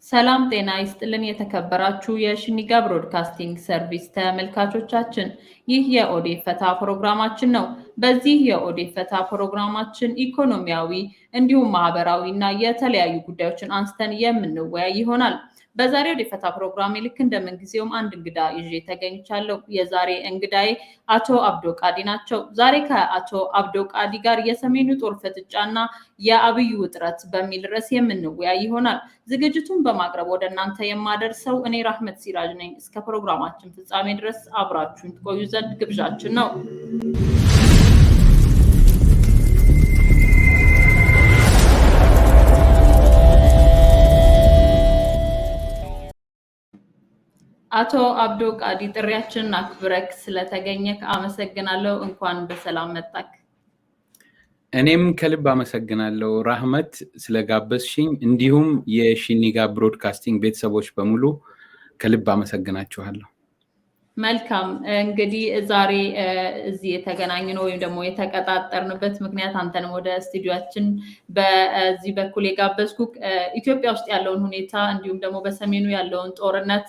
ሰላም ጤና ይስጥልን የተከበራችሁ የሽኒጋ ብሮድካስቲንግ ሰርቪስ ተመልካቾቻችን፣ ይህ የኦዴት ፈታ ፕሮግራማችን ነው። በዚህ የኦዴት ፈታ ፕሮግራማችን ኢኮኖሚያዊ እንዲሁም ማህበራዊ እና የተለያዩ ጉዳዮችን አንስተን የምንወያይ ይሆናል። በዛሬው ኦዴት ፈታ ፕሮግራም ልክ እንደምንጊዜውም አንድ እንግዳ ይዤ ተገኝቻለሁ። የዛሬ እንግዳዬ አቶ አብዶ ቃዲ ናቸው። ዛሬ ከአቶ አብዶ ቃዲ ጋር የሰሜኑ ጦር ፍጥጫና የአብይ ውጥረት በሚል ርዕስ የምንወያይ ይሆናል። ዝግጅቱን በማቅረብ ወደ እናንተ የማደርሰው እኔ ራህመት ሲራጅ ነኝ። እስከ ፕሮግራማችን ፍጻሜ ድረስ አብራችሁን ትቆዩ ዘንድ ግብዣችን ነው። አቶ አብዶ ቃዲ ጥሪያችንን አክብረክ ስለተገኘክ አመሰግናለሁ። እንኳን በሰላም መጣክ። እኔም ከልብ አመሰግናለሁ ራህመት ስለጋበዝሽኝ፣ እንዲሁም የሽኒጋ ብሮድካስቲንግ ቤተሰቦች በሙሉ ከልብ አመሰግናችኋለሁ። መልካም፣ እንግዲህ ዛሬ እዚህ የተገናኘነው ወይም ደግሞ የተቀጣጠርንበት ምክንያት አንተንም ወደ ስቱዲዮአችን በዚህ በኩል የጋበዝኩክ ኢትዮጵያ ውስጥ ያለውን ሁኔታ እንዲሁም ደግሞ በሰሜኑ ያለውን ጦርነት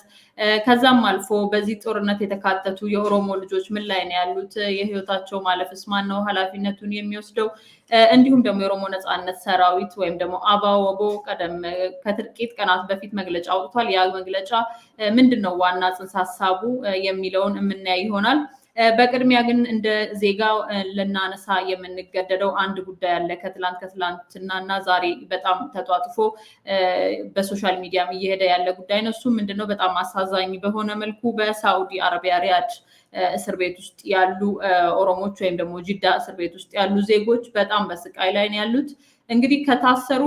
ከዛም አልፎ በዚህ ጦርነት የተካተቱ የኦሮሞ ልጆች ምን ላይ ነው ያሉት? የህይወታቸው ማለፍስ ማን ነው ኃላፊነቱን የሚወስደው? እንዲሁም ደግሞ የኦሮሞ ነጻነት ሰራዊት ወይም ደግሞ አባወቦ ቀደም ከጥቂት ቀናት በፊት መግለጫ አውጥቷል። ያ መግለጫ ምንድነው ዋና ጽንሰ ሀሳቡ የሚለውን የምናይ ይሆናል። በቅድሚያ ግን እንደ ዜጋ ልናነሳ የምንገደደው አንድ ጉዳይ አለ። ከትላንትናና ዛሬ በጣም ተጧጥፎ በሶሻል ሚዲያም እየሄደ ያለ ጉዳይ ነው። እሱ ምንድነው? በጣም አሳዛኝ በሆነ መልኩ በሳዑዲ አረቢያ ሪያድ እስር ቤት ውስጥ ያሉ ኦሮሞች ወይም ደግሞ ጅዳ እስር ቤት ውስጥ ያሉ ዜጎች በጣም በስቃይ ላይ ነው ያሉት። እንግዲህ ከታሰሩ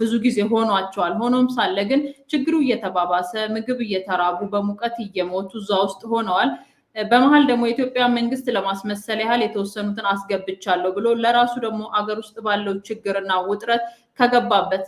ብዙ ጊዜ ሆኗቸዋል። ሆኖም ሳለ ግን ችግሩ እየተባባሰ ምግብ እየተራቡ በሙቀት እየሞቱ እዛ ውስጥ ሆነዋል። በመሀል ደግሞ የኢትዮጵያ መንግስት ለማስመሰል ያህል የተወሰኑትን አስገብቻለሁ ብሎ ለራሱ ደግሞ አገር ውስጥ ባለው ችግርና ውጥረት ከገባበት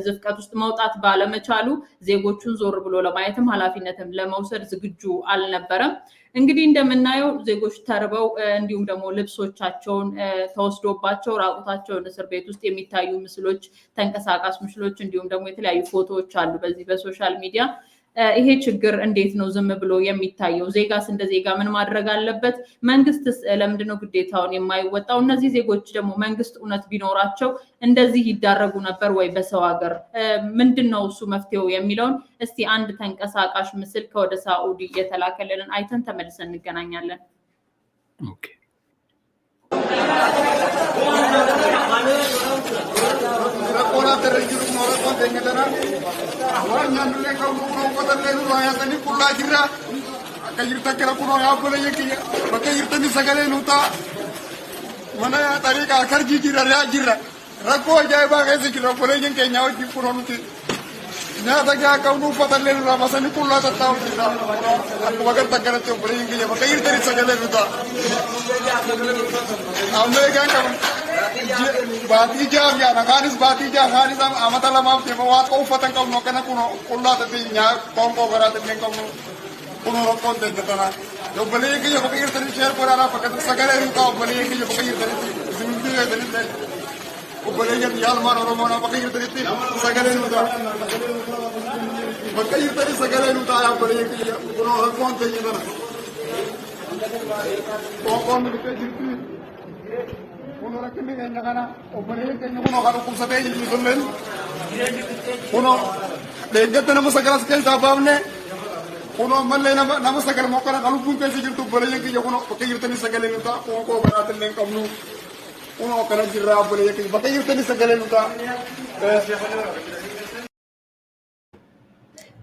ዝፍቀት ውስጥ መውጣት ባለመቻሉ ዜጎቹን ዞር ብሎ ለማየትም ኃላፊነትም ለመውሰድ ዝግጁ አልነበረም። እንግዲህ እንደምናየው ዜጎች ተርበው እንዲሁም ደግሞ ልብሶቻቸውን ተወስዶባቸው ራቁታቸውን እስር ቤት ውስጥ የሚታዩ ምስሎች፣ ተንቀሳቃሽ ምስሎች እንዲሁም ደግሞ የተለያዩ ፎቶዎች አሉ በዚህ በሶሻል ሚዲያ። ይሄ ችግር እንዴት ነው ዝም ብሎ የሚታየው? ዜጋስ እንደ ዜጋ ምን ማድረግ አለበት? መንግስትስ ለምንድነው ግዴታውን የማይወጣው? እነዚህ ዜጎች ደግሞ መንግስት እውነት ቢኖራቸው እንደዚህ ይዳረጉ ነበር ወይ? በሰው ሀገር ምንድነው እሱ መፍትሄው የሚለውን እስቲ አንድ ተንቀሳቃሽ ምስል ከወደ ሳዑዲ የተላከልንን አይተን ተመልሰን እንገናኛለን። ኦኬ። Baati jam ya, nakanis baati jam, nakanis amata lamam tiap waktu kau fatan kau nak kena kuno kulla tapi nyak kongko berat tapi kau kuno rokon dan jatana. Jo beli ke jo pakai teri share pura na pakai segala itu kau beli ke jo pakai teri zimti ya teri teri. Kau beli ke yal mar orang mana pakai teri teri segala itu dah. Pakai teri segala itu dah beli ke kuno rokon dan jatana. Kongko mereka jadi kuno rakyat ni kan jangan operasi kan kuno kalau kuno sampai jadi musuhin kuno legat nama segala sekali sabab ne kuno malah nama segala mau kerana kalau pun kasi jadi tu boleh yang kita kuno pakai itu ni segala nuta kuno berat ni kamu kuno kerana jirah boleh yang kita pakai itu ni segala nuta.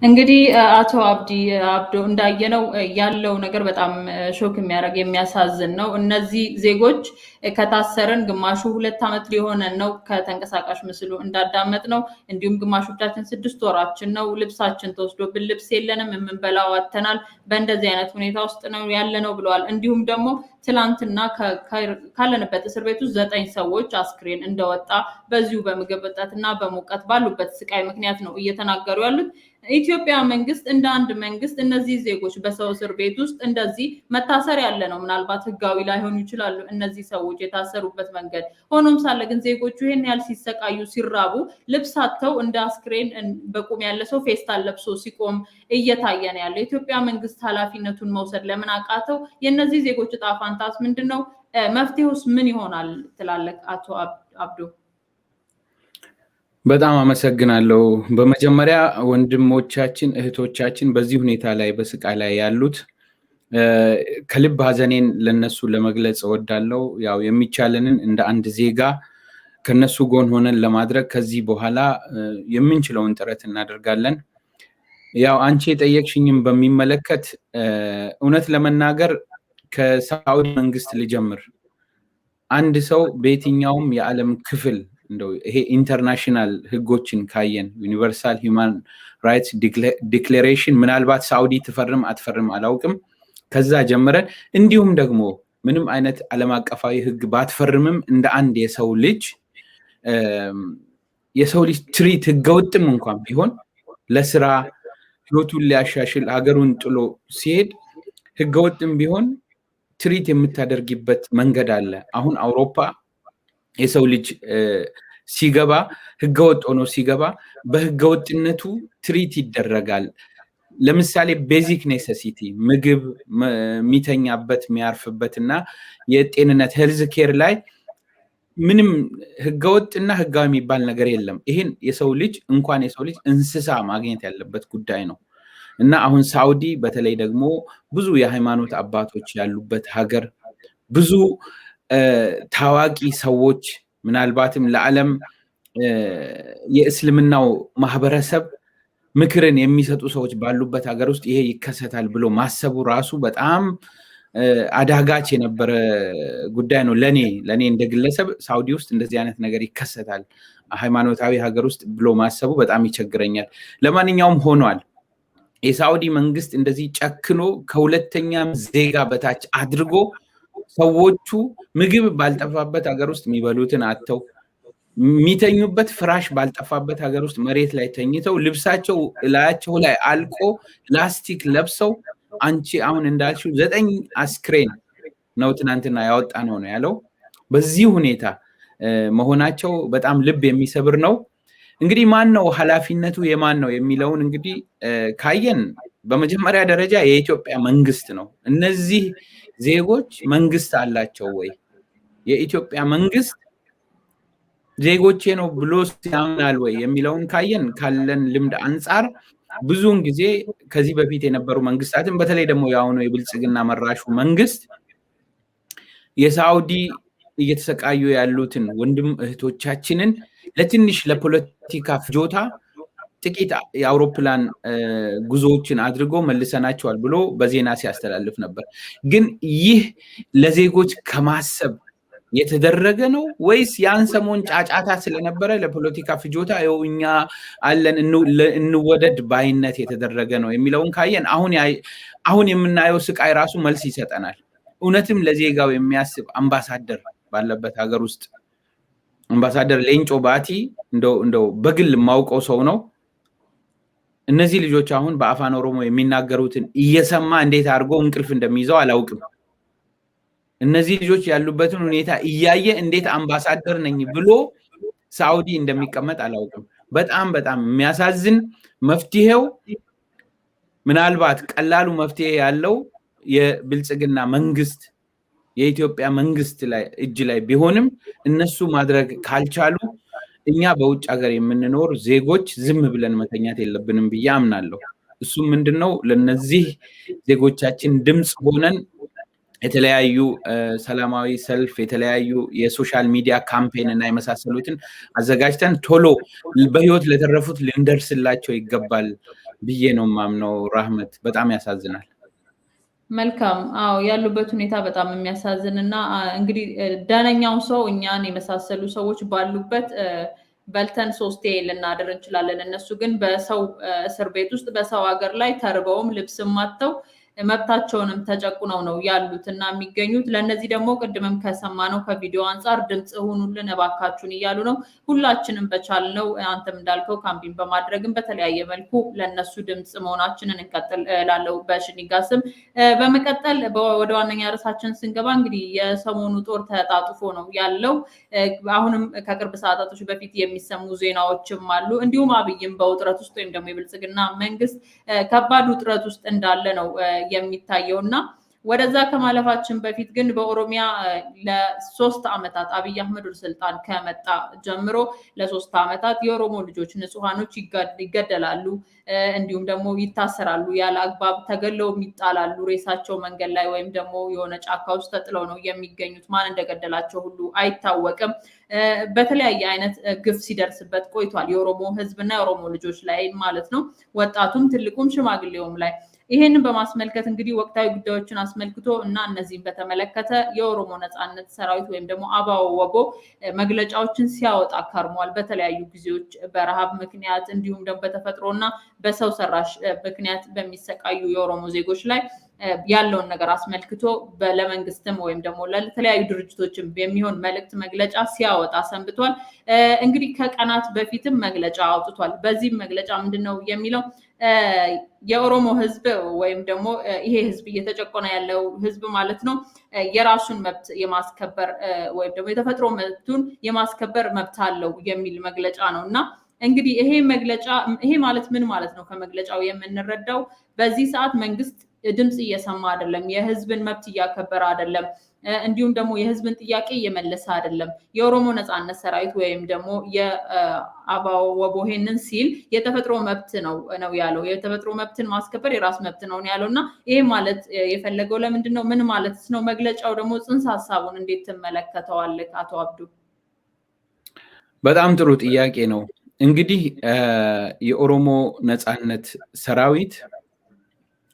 እንግዲህ አቶ አብዶ እንዳየነው ያለው ነገር በጣም ሾክ የሚያደርግ የሚያሳዝን ነው። እነዚህ ዜጎች ከታሰረን ግማሹ 2 ዓመት ሊሆነን ነው ከተንቀሳቃሽ ምስሉ እንዳዳመጥ ነው። እንዲሁም ግማሾቻችን 6 ወራችን ነው። ልብሳችን ተወስዶብን ልብስ የለንም፣ የምንበላው አጥተናል። በእንደዚህ አይነት ሁኔታ ውስጥ ነው ያለነው ብለዋል። እንዲሁም ደግሞ ትላንትና ካለንበት እስር ቤት ውስጥ 9 ሰዎች አስክሬን እንደወጣ በዚሁ በምግብ እጥረትና በሙቀት ባሉበት ስቃይ ምክንያት ነው እየተናገሩ ያሉት። ኢትዮጵያ መንግስት እንደ አንድ መንግስት እነዚህ ዜጎች በሰው እስር ቤት ውስጥ እንደዚህ መታሰር ያለ ነው። ምናልባት ህጋዊ ላይሆኑ ይችላሉ እነዚህ ሰዎች የታሰሩበት መንገድ። ሆኖም ሳለ ግን ዜጎቹ ይሄን ያህል ሲሰቃዩ ሲራቡ ልብስ አጥተው እንደ አስክሬን በቁም ያለ ሰው ፌስታል ለብሶ ሲቆም እየታየ ነው ያለው። የኢትዮጵያ መንግስት ኃላፊነቱን መውሰድ ለምን አቃተው? የእነዚህ ዜጎች ዕጣ ፈንታስ ምንድነው? መፍትሄውስ ምን ይሆናል ትላለህ አቶ አብዶ? በጣም አመሰግናለሁ። በመጀመሪያ ወንድሞቻችን እህቶቻችን በዚህ ሁኔታ ላይ በስቃይ ላይ ያሉት ከልብ ሀዘኔን ለነሱ ለመግለጽ እወዳለሁ። ያው የሚቻለንን እንደ አንድ ዜጋ ከነሱ ጎን ሆነን ለማድረግ ከዚህ በኋላ የምንችለውን ጥረት እናደርጋለን። ያው አንቺ የጠየቅሽኝም በሚመለከት እውነት ለመናገር ከሳውዲ መንግስት ልጀምር። አንድ ሰው በየትኛውም የዓለም ክፍል እንደው ይሄ ኢንተርናሽናል ህጎችን ካየን ዩኒቨርሳል ሂውማን ራይትስ ዲክሌሬሽን ምናልባት ሳውዲ ትፈርም አትፈርም አላውቅም፣ ከዛ ጀምረን እንዲሁም ደግሞ ምንም አይነት ዓለም አቀፋዊ ህግ ባትፈርምም እንደ አንድ የሰው ልጅ ትሪት ህገወጥም እንኳን ቢሆን ለስራ ህይወቱን ሊያሻሽል ሀገሩን ጥሎ ሲሄድ ህገወጥም ቢሆን ትሪት የምታደርጊበት መንገድ አለ። አሁን አውሮፓ የሰው ልጅ ሲገባ ህገወጥ ሆኖ ሲገባ በህገወጥነቱ ትሪት ይደረጋል። ለምሳሌ ቤዚክ ኔሴሲቲ ምግብ፣ የሚተኛበት የሚያርፍበትና የጤንነት ሄልዝ ኬር ላይ ምንም ህገወጥና ህጋዊ የሚባል ነገር የለም። ይሄን የሰው ልጅ እንኳን የሰው ልጅ እንስሳ ማግኘት ያለበት ጉዳይ ነው። እና አሁን ሳውዲ በተለይ ደግሞ ብዙ የሃይማኖት አባቶች ያሉበት ሀገር ብዙ ታዋቂ ሰዎች ምናልባትም ለዓለም የእስልምናው ማህበረሰብ ምክርን የሚሰጡ ሰዎች ባሉበት ሀገር ውስጥ ይሄ ይከሰታል ብሎ ማሰቡ ራሱ በጣም አዳጋች የነበረ ጉዳይ ነው። ለኔ እንደ ግለሰብ ሳውዲ ውስጥ እንደዚህ አይነት ነገር ይከሰታል ሃይማኖታዊ ሀገር ውስጥ ብሎ ማሰቡ በጣም ይቸግረኛል። ለማንኛውም ሆኗል። የሳውዲ መንግስት እንደዚህ ጨክኖ ከሁለተኛም ዜጋ በታች አድርጎ ሰዎቹ ምግብ ባልጠፋበት ሀገር ውስጥ የሚበሉትን አጥተው የሚተኙበት ፍራሽ ባልጠፋበት ሀገር ውስጥ መሬት ላይ ተኝተው ልብሳቸው ላያቸው ላይ አልቆ ላስቲክ ለብሰው አንቺ አሁን እንዳልሽው 9 አስክሬን ነው ትናንትና ያወጣ ነው ያለው። በዚህ ሁኔታ መሆናቸው በጣም ልብ የሚሰብር ነው። እንግዲህ ማን ነው ኃላፊነቱ የማን ነው የሚለውን እንግዲህ ካየን በመጀመሪያ ደረጃ የኢትዮጵያ መንግስት ነው። እነዚህ ዜጎች መንግስት አላቸው ወይ? የኢትዮጵያ መንግስት ዜጎቼ ነው ብሎ ያምናል ወይ የሚለውን ካየን ካለን ልምድ አንፃር ብዙውን ጊዜ ከዚህ በፊት የነበሩ መንግስታትን በተለይ ደግሞ ያሁኑ የብልጽግና መራሹ መንግስት የሳውዲ እየተሰቃዩ ያሉትን ወንድም እህቶቻችንን ለትንሽ ለፖለቲካ ፍጆታ ጥቂት የአውሮፕላን ጉዞዎችን አድርጎ መልሰናቸዋል ብሎ በዜና ሲያስተላልፍ ነበር። ግን ይህ ለዜጎች ከማሰብ የተደረገ ነው ወይስ ያን ሰሞን ጫጫታ ስለነበረ ለፖለቲካ ፍጆታ እኛ አለን እንወደድ ባይነት የተደረገ ነው የሚለውን ካየን አሁን የምናየው ስቃይ ራሱ መልስ ይሰጠናል። እውነትም ለዜጋው የሚያስብ አምባሳደር ባለበት ሀገር ውስጥ አምባሳደር ሌንጮ ባቲ እንደው በግል ማውቀው ሰው ነው። እነዚህ ልጆች አሁን በአፋን ኦሮሞ የሚናገሩትን እየሰማ እንዴት አድርጎ እንቅልፍ እንደሚይዘው አላውቅም። እነዚህ ልጆች ያሉበትን ሁኔታ እያየ እንዴት አምባሳደር ነኝ ብሎ ሳውዲ እንደሚቀመጥ አላውቅም። በጣም በጣም የሚያሳዝን መፍትሄው ምናልባት ቀላሉ መፍትሄ ያለው የብልጽግና መንግስት የኢትዮጵያ መንግስት ላይ እጅ ላይ ቢሆንም እነሱ ማድረግ ካልቻሉ እኛ በውጭ ሀገር የምንኖር ዜጎች ዝም ብለን መተኛት የለብንም ብዬ አምናለሁ። እሱ ምንድነው ለነዚህ ዜጎቻችን ድምጽ ሆነን የተለያዩ ሰላማዊ ሰልፍ የተለያዩ የሶሻል ሚዲያ ካምፔን እና የመሳሰሉትን አዘጋጅተን ቶሎ በህይወት ለተረፉት ልንደርስላቸው ይገባል ብዬ ነው ማምነው። ራህመት በጣም ያሳዝናል። መልካም። አዎ ያሉበት ሁኔታ በጣም የሚያሳዝንና እንግዲህ ዳነኛው ሰው እኛን የመሳሰሉ ሰዎች ባሉበት በልተን ሶስቴ ልናድር እንችላለን። እነሱ ግን በሰው እስር ቤት ውስጥ በሰው ሀገር ላይ ተርበውም ልብስም አጥተው መብታቸውንም ተጨቁነው ነው ያሉትና የሚገኙት። ለነዚህ ደግሞ ቅድምም ከሰማነው ከቪዲዮ አንፃር ድምጽ ሆኑልን እባካችሁን እያሉ ነው። ሁላችንም በቻልነው አንተም እንዳልከው ካምፒን በማድረግም በተለያየ መልኩ ለነሱ ድምጽ መሆናችንን እንቀጥል ላለው በሽኒጋ ስም። በመቀጠል ወደ ዋነኛ ርዕሳችን ስንገባ እንግዲህ የሰሞኑ ጦር ተጣጥፎ ነው ያለው። አሁንም ከቅርብ ሰዓታቶች በፊት የሚሰሙ ዜናዎችም አሉ። እንዲሁም አብይም በውጥረት ውስጥ ወይም ደግሞ የብልጽግና መንግስት ከባድ ውጥረት ውስጥ እንዳለ ነው የሚታየውና ወደዛ ከማለፋችን በፊት ግን በኦሮሚያ ለ3 ዓመታት አብይ አህመድ ወደ ስልጣን ከመጣ ጀምሮ ለ3 ዓመታት የኦሮሞ ልጆች ንጹሃኖች ይገደላሉ፣ እንዲሁም ደግሞ ይታሰራሉ፣ ያለ አግባብ ተገለው ይጣላሉ። ሬሳቸው መንገድ ላይ ወይም ደግሞ የሆነ ጫካ ውስጥ ተጥለው ነው የሚገኙት። ማን እንደገደላቸው ሁሉ አይታወቅም። በተለያየ አይነት ግፍ ሲደርስበት ቆይቷል። የኦሮሞ ህዝብና የኦሮሞ ልጆች ላይ ማለት ነው፣ ወጣቱም ትልቁም ሽማግሌውም ላይ። ይሄንን በማስመልከት እንግዲህ ወቅታዊ ጉዳዮችን አስመልክቶ እና እነዚህን በተመለከተ የኦሮሞ ነጻነት ሰራዊት ወይም ደግሞ አባው ወቦ መግለጫዎችን ሲያወጣ ከርሟል። በተለያዩ ጊዜዎች በረሃብ ምክንያት እንዲሁም ደግሞ በተፈጥሮና በሰው ሰራሽ ምክንያት በሚሰቃዩ የኦሮሞ ዜጎች ላይ ያለውን ነገር አስመልክቶ ለመንግስትም ወይም ደግሞ ለተለያዩ ድርጅቶችም የሚሆን መልእክት መግለጫ ሲያወጣ ሰንብቷል። እንግዲህ ከቀናት በፊትም መግለጫ አውጥቷል። በዚህም መግለጫ ምንድነው የሚለው? የኦሮሞ ህዝብ ወይም ደግሞ ይሄ ህዝብ እየተጨቆነ ያለው ህዝብ ማለት ነው የራሱን መብት የማስከበር ወይም ደግሞ የተፈጥሮ መብቱን የማስከበር መብት አለው የሚል መግለጫ ነው እና እንግዲህ ይሄ መግለጫ ይሄ ማለት ምን ማለት ነው? ከመግለጫው የምንረዳው በዚህ ሰዓት መንግስት ድምጽ እየሰማ አይደለም፣ የህዝብን መብት እያከበረ አይደለም፣ እንዲሁም ደግሞ የህዝብን ጥያቄ እየመለሰ አይደለም። የኦሮሞ ነጻነት ሰራዊት ወይም ደግሞ የአባው ወቦ ይሄንን ሲል የተፈጥሮ መብት ነው ያለው። የተፈጥሮ መብትን ማስከበር የራስ መብት ነው ያለውና ይሄ ማለት የፈለገው ለምንድን ነው? ምን ማለት ነው? መግለጫው ደግሞ ጽንሰ ሐሳቡን እንዴት ትመለከተዋለህ አቶ አብዱ? በጣም ጥሩ ጥያቄ ነው። እንግዲህ የኦሮሞ ነጻነት ሰራዊት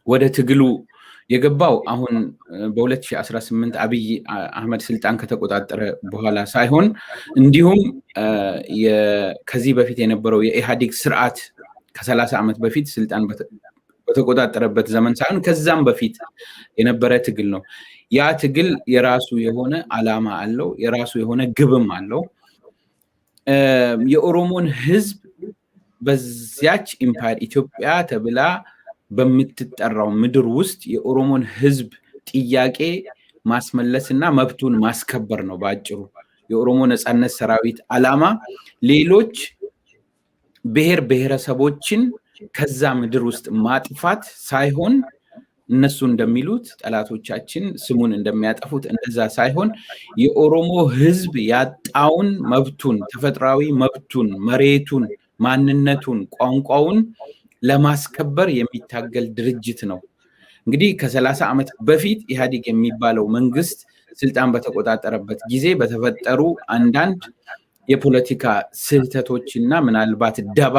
ወደ ትግሉ የገባው አሁን በ2018 አብይ አህመድ ስልጣን ከተቆጣጠረ በኋላ ሳይሆን እንዲሁም ከዚህ በፊት የነበረው የኢህአዴግ ስርዓት ከ30 ዓመት በፊት ስልጣን በተቆጣጠረበት ዘመን ሳይሆን ከዛም በፊት የነበረ ትግል ነው። ያ ትግል የራሱ የሆነ ዓላማ አለው፣ የራሱ የሆነ ግብም አለው። የኦሮሞን ህዝብ በዚያች ኢምፓየር ኢትዮጵያ ተብላ በምትጠራው ምድር ውስጥ የኦሮሞን ህዝብ ጥያቄ ማስመለስና መብቱን ማስከበር ነው በአጭሩ የኦሮሞ ነጻነት ሰራዊት ዓላማ። ሌሎች ብሔር ብሔረሰቦችን ከዛ ምድር ውስጥ ማጥፋት ሳይሆን እነሱ እንደሚሉት ጠላቶቻችን ስሙን እንደሚያጠፉት እንደዛ ሳይሆን የኦሮሞ ህዝብ ያጣውን መብቱን፣ ተፈጥሯዊ መብቱን፣ መሬቱን፣ ማንነቱን፣ ቋንቋውን ለማስከበር የሚታገል ድርጅት ነው። እንግዲህ ከ30 ዓመት በፊት ኢህአዴግ የሚባለው መንግስት ስልጣን በተቆጣጠረበት ጊዜ በተፈጠሩ አንዳንድ የፖለቲካ ስህተቶችና ምናልባት ደባ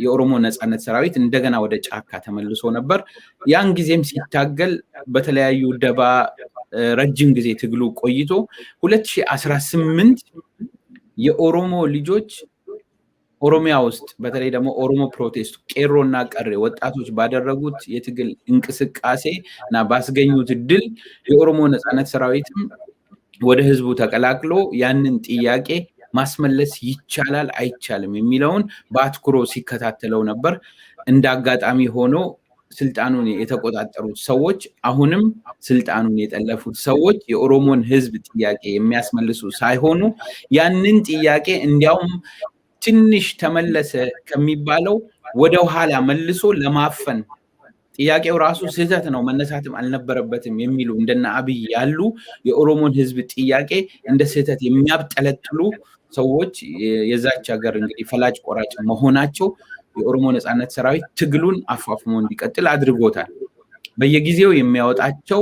የኦሮሞ ነጻነት ሰራዊት እንደገና ወደ ጫካ ተመልሶ ነበር። ያን ጊዜም ሲታገል በተለያዩ ደባ ረጅም ጊዜ ትግሉ ቆይቶ 2018 የኦሮሞ ልጆች ኦሮሚያ ውስጥ በተለይ ደግሞ ኦሮሞ ፕሮቴስት ቄሮና ቀሬ ወጣቶች ባደረጉት የትግል እንቅስቃሴ እና ባስገኙት ድል የኦሮሞ ነጻነት ሰራዊትም ወደ ህዝቡ ተቀላቅሎ ያንን ጥያቄ ማስመለስ ይቻላል አይቻልም የሚለውን በአትኩሮ ሲከታተለው ነበር። እንደ አጋጣሚ ሆኖ ስልጣኑን የተቆጣጠሩት ሰዎች አሁንም ስልጣኑን የጠለፉት ሰዎች የኦሮሞን ህዝብ ጥያቄ የሚያስመልሱ ሳይሆኑ ያንን ጥያቄ እንዲያውም ትንሽ ተመለሰ ከሚባለው ወደ ኋላ መልሶ ለማፈን ጥያቄው ራሱ ስህተት ነው መነሳትም አልነበረበትም የሚሉ እንደነ አብይ ያሉ የኦሮሞን ህዝብ ጥያቄ እንደ ስህተት የሚያብጠለጥሉ ሰዎች የዛች ሀገር እንግዲህ ፈላጭ ቆራጭ መሆናቸው የኦሮሞ ነጻነት ሰራዊት ትግሉን አፋፍሞ እንዲቀጥል አድርጎታል። በየጊዜው የሚያወጣቸው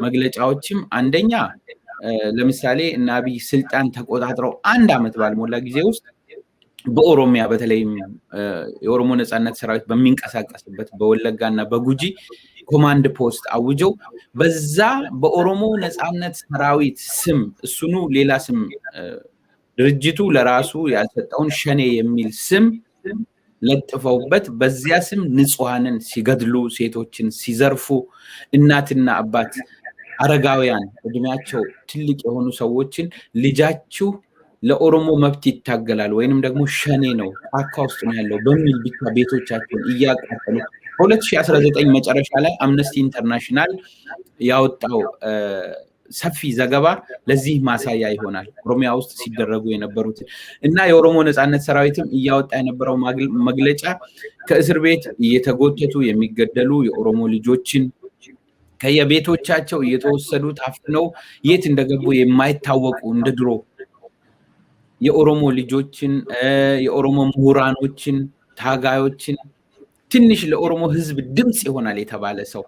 መግለጫዎችም አንደኛ ለምሳሌ እና አብይ ስልጣን ተቆጣጥረው 1 ዓመት ባልሞላ ጊዜ ውስጥ በኦሮሚያ በተለይም የኦሮሞ ነጻነት ሰራዊት በሚንቀሳቀስበት በወለጋና በጉጂ ኮማንድ ፖስት አውጀው በዛ በኦሮሞ ነጻነት ሰራዊት ስም እሱኑ ሌላ ስም ድርጅቱ ለራሱ ያልሰጠውን ሸኔ የሚል ስም ለጥፈውበት በዚያ ስም ንጹሃንን ሲገድሉ ሴቶችን ሲዘርፉ እናትና አባት አረጋውያን እድሜያቸው ትልቅ የሆኑ ሰዎችን ልጃችሁ ለኦሮሞ መብት ይታገላል ወይንም ደግሞ ሸኔ ነው ጫካ ውስጥ ነው ያለው በሚል ብቻ ቤቶቻቸውን እያቃጠሉ በ2019 መጨረሻ ላይ አምነስቲ ኢንተርናሽናል ያወጣው ሰፊ ዘገባ ለዚህ ማሳያ ይሆናል። ኦሮሚያ ውስጥ ሲደረጉ የነበሩት እና የኦሮሞ ነጻነት ሰራዊትም እያወጣ የነበረው መግለጫ ከእስር ቤት እየተጎተቱ የሚገደሉ የኦሮሞ ልጆችን ከየቤቶቻቸው እየተወሰዱ ታፍነው የት እንደገቡ የማይታወቁ እንደ ድሮ የኦሮሞ ልጆችን የኦሮሞ ምሁራኖችን ታጋዮችን ትንሽ ለኦሮሞ ህዝብ ድምጽ ይሆናል የተባለ ሰው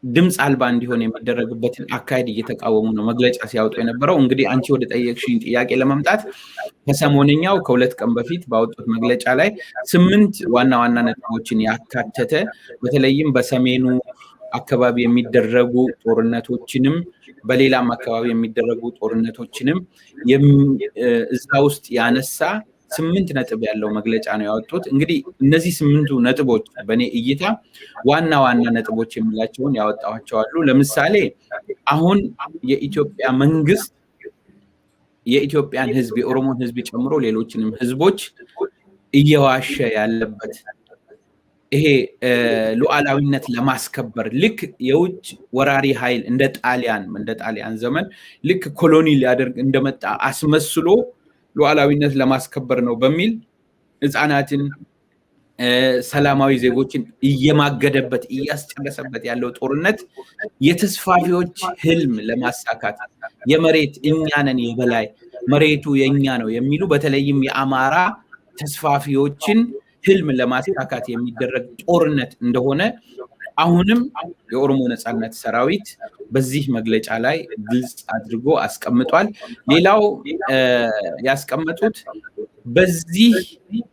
ድምጽ አልባ እንዲሆን የሚደረግበትን አካሄድ እየተቃወሙ ነው መግለጫ ሲያወጡ የነበረው። እንግዲህ አንቺ ወደ ጠየቅሽኝ ጥያቄ ለመምጣት ከሰሞንኛው ከሁለት ቀን በፊት ባወጡት መግለጫ ላይ 8 ዋና ዋና ነጥቦችን ያካተተ በተለይም በሰሜኑ አካባቢ የሚደረጉ ጦርነቶችንም በሌላም አካባቢ የሚደረጉ ጦርነቶችንም እዛ ውስጥ ያነሳ 8 ነጥብ ያለው መግለጫ ነው ያወጡት። እንግዲህ እነዚህ 8ቱ ነጥቦች በኔ እይታ ዋና ዋና ነጥቦች የሚላቸውን ያወጣቸው አሉ። ለምሳሌ አሁን የኢትዮጵያ መንግስት የኢትዮጵያን ህዝብ የኦሮሞን ህዝብ ጨምሮ ሌሎችንም ህዝቦች እየዋሸ ያለበት ይሄ ሉዓላዊነት ለማስከበር ልክ የውጭ ወራሪ ኃይል እንደ ጣሊያን ዘመን ልክ ኮሎኒ ሊያደርግ እንደመጣ አስመስሎ ሉዓላዊነት ለማስከበር ነው በሚል ህፃናትን ሰላማዊ ዜጎችን እየማገደበት እያስጨረሰበት ያለው ጦርነት የተስፋፊዎች ህልም ለማሳካት የመሬት እኛ ነን የበላይ መሬቱ የኛ ነው የሚሉ በተለይም የአማራ ተስፋፊዎችን ህልም ለማሳካት የሚደረግ ጦርነት እንደሆነ አሁንም የኦሮሞ ነጻነት ሰራዊት በዚህ መግለጫ ላይ ግልጽ አድርጎ አስቀምጧል። ሌላው ያስቀመጡት በዚህ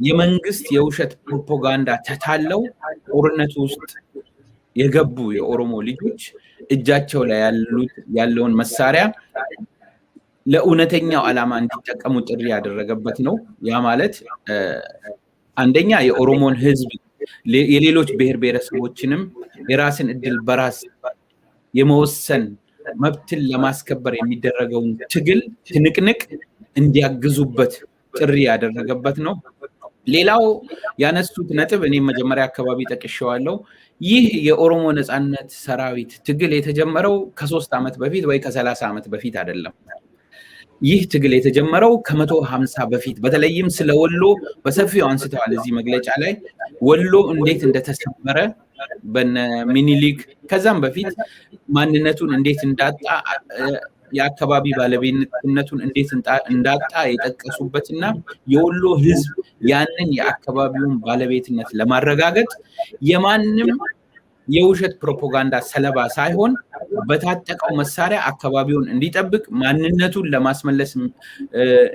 የመንግስት የውሸት ፕሮፓጋንዳ ተታለው ጦርነቱ ውስጥ የገቡ የኦሮሞ ልጆች እጃቸው ላይ ያለውን መሳሪያ ለእውነተኛው ዓላማ እንዲጠቀሙ ጥሪ ያደረገበት ነው። ያ ማለት አንደኛ የኦሮሞን ህዝብ የሌሎች ብሔር ብሔረሰቦችንም የራስን እድል በራስ የመወሰን መብትን ለማስከበር የሚደረገውን ትግል ትንቅንቅ እንዲያግዙበት ጥሪ ያደረገበት ነው። ሌላው ያነሱት ነጥብ እኔ መጀመሪያ አካባቢ ጠቅሼዋለሁ። ይህ የኦሮሞ ነጻነት ሰራዊት ትግል የተጀመረው ከ3 ዓመት በፊት ወይ ከ30 ዓመት በፊት አይደለም። ይህ ትግል የተጀመረው ከ150 በፊት በተለይም ስለ ወሎ በሰፊው አንስተዋል እዚህ መግለጫ ላይ ወሎ እንዴት እንደተሰበረ በነ ሚኒሊክ ከዛም በፊት ማንነቱን እንዴት እንዳጣ የአካባቢ ባለቤትነቱን እንዴት እንዳጣ የጠቀሱበትና የወሎ ህዝብ ያንን የአካባቢውን ባለቤትነት ለማረጋገጥ የማንም የውሸት ፕሮፓጋንዳ ሰለባ ሳይሆን በታጠቀው መሳሪያ አካባቢውን እንዲጠብቅ ማንነቱን ለማስመለስ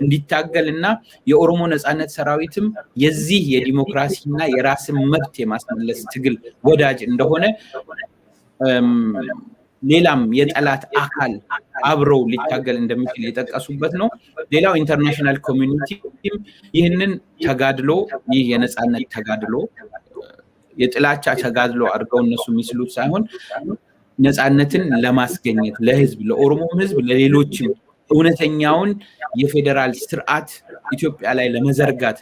እንዲታገልና የኦሮሞ ነጻነት ሰራዊትም የዚህ የዲሞክራሲና የራስን መብት የማስመለስ ትግል ወዳጅ እንደሆነ ሌላም የጠላት አካል አብረው ሊታገል እንደሚችል የጠቀሱበት ነው። ሌላው ኢንተርናሽናል ኮሚኒቲ ይህንን ተጋድሎ ይህ የነጻነት ተጋድሎ የጥላቻ ተጋድሎ አድርገው እነሱ የሚስሉት ሳይሆን ነጻነትን ለማስገኘት ለህዝብ ለኦሮሞ ህዝብ ለሌሎችም እውነተኛውን የፌደራል ስርዓት ኢትዮጵያ ላይ ለመዘርጋት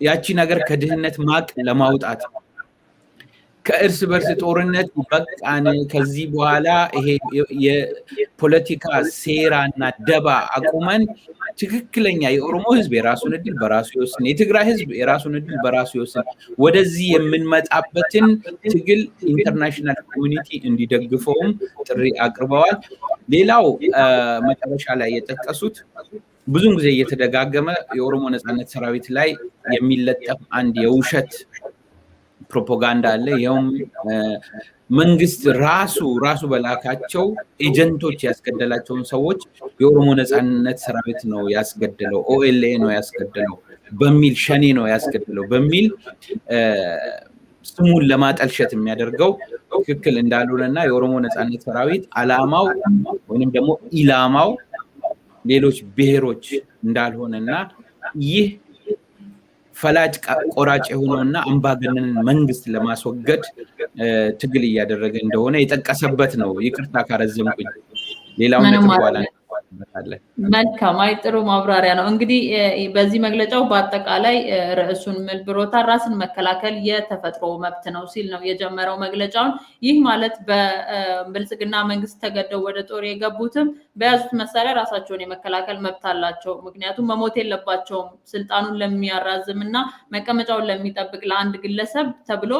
ያቺ ነገር ከድህነት ማቅ ለማውጣት ከእርስ በርስ ጦርነት በቃን ከዚህ በኋላ ይሄ የፖለቲካ ሴራና ደባ አቁመን ትክክለኛ የኦሮሞ ህዝብ የራሱን እድል በራሱ ይወስን የትግራይ ህዝብ የራሱን እድል በራሱ ይወስን ወደዚህ የምንመጣበትን ትግል ኢንተርናሽናል ኮሚኒቲ እንዲደግፈውም ጥሪ አቅርበዋል። ሌላው መጨረሻ ላይ የጠቀሱት ብዙን ጊዜ እየተደጋገመ የኦሮሞ ነጻነት ሰራዊት ላይ የሚለጠፍ አንድ የውሸት ፕሮፓጋንዳ አለ። ይሄውም መንግስት ራሱ በላካቸው ኤጀንቶች ያስገደላቸውን ሰዎች የኦሮሞ ነጻነት ሰራዊት ነው ያስገደለው፣ ኦኤልኤ ነው ያስገደለው በሚል ሸኔ ነው ያስገደለው በሚል ስሙን ለማጠልሸት የሚያደርገው ትክክል እንዳልሆነና የኦሮሞ ነጻነት ሰራዊት አላማው ወይንም ደግሞ ኢላማው ሌሎች ብሔሮች እንዳልሆነና ይህ ፈላጭ ቆራጭ የሆነውና አምባገነን መንግስት ለማስወገድ ትግል እያደረገ እንደሆነ የጠቀሰበት ነው። ይቅርታ ካረዘምኩኝ ሌላውን ነጥብ በኋላ እንመጣለን። መልካም፣ አይ ጥሩ ማብራሪያ ነው። እንግዲህ በዚህ መግለጫው በአጠቃላይ ርዕሱን ምን ብሎታል? ራስን መከላከል የተፈጥሮ መብት ነው ሲል ነው የጀመረው መግለጫውን። ይህ ማለት በብልጽግና መንግስት ተገደው ወደ ጦር የገቡትም በያዙት መሳሪያ ራሳቸውን የመከላከል መብት አላቸው። ምክንያቱም መሞት የለባቸውም። ስልጣኑን ለሚያራዝም እና መቀመጫውን ለሚጠብቅ ለአንድ ግለሰብ ተብሎ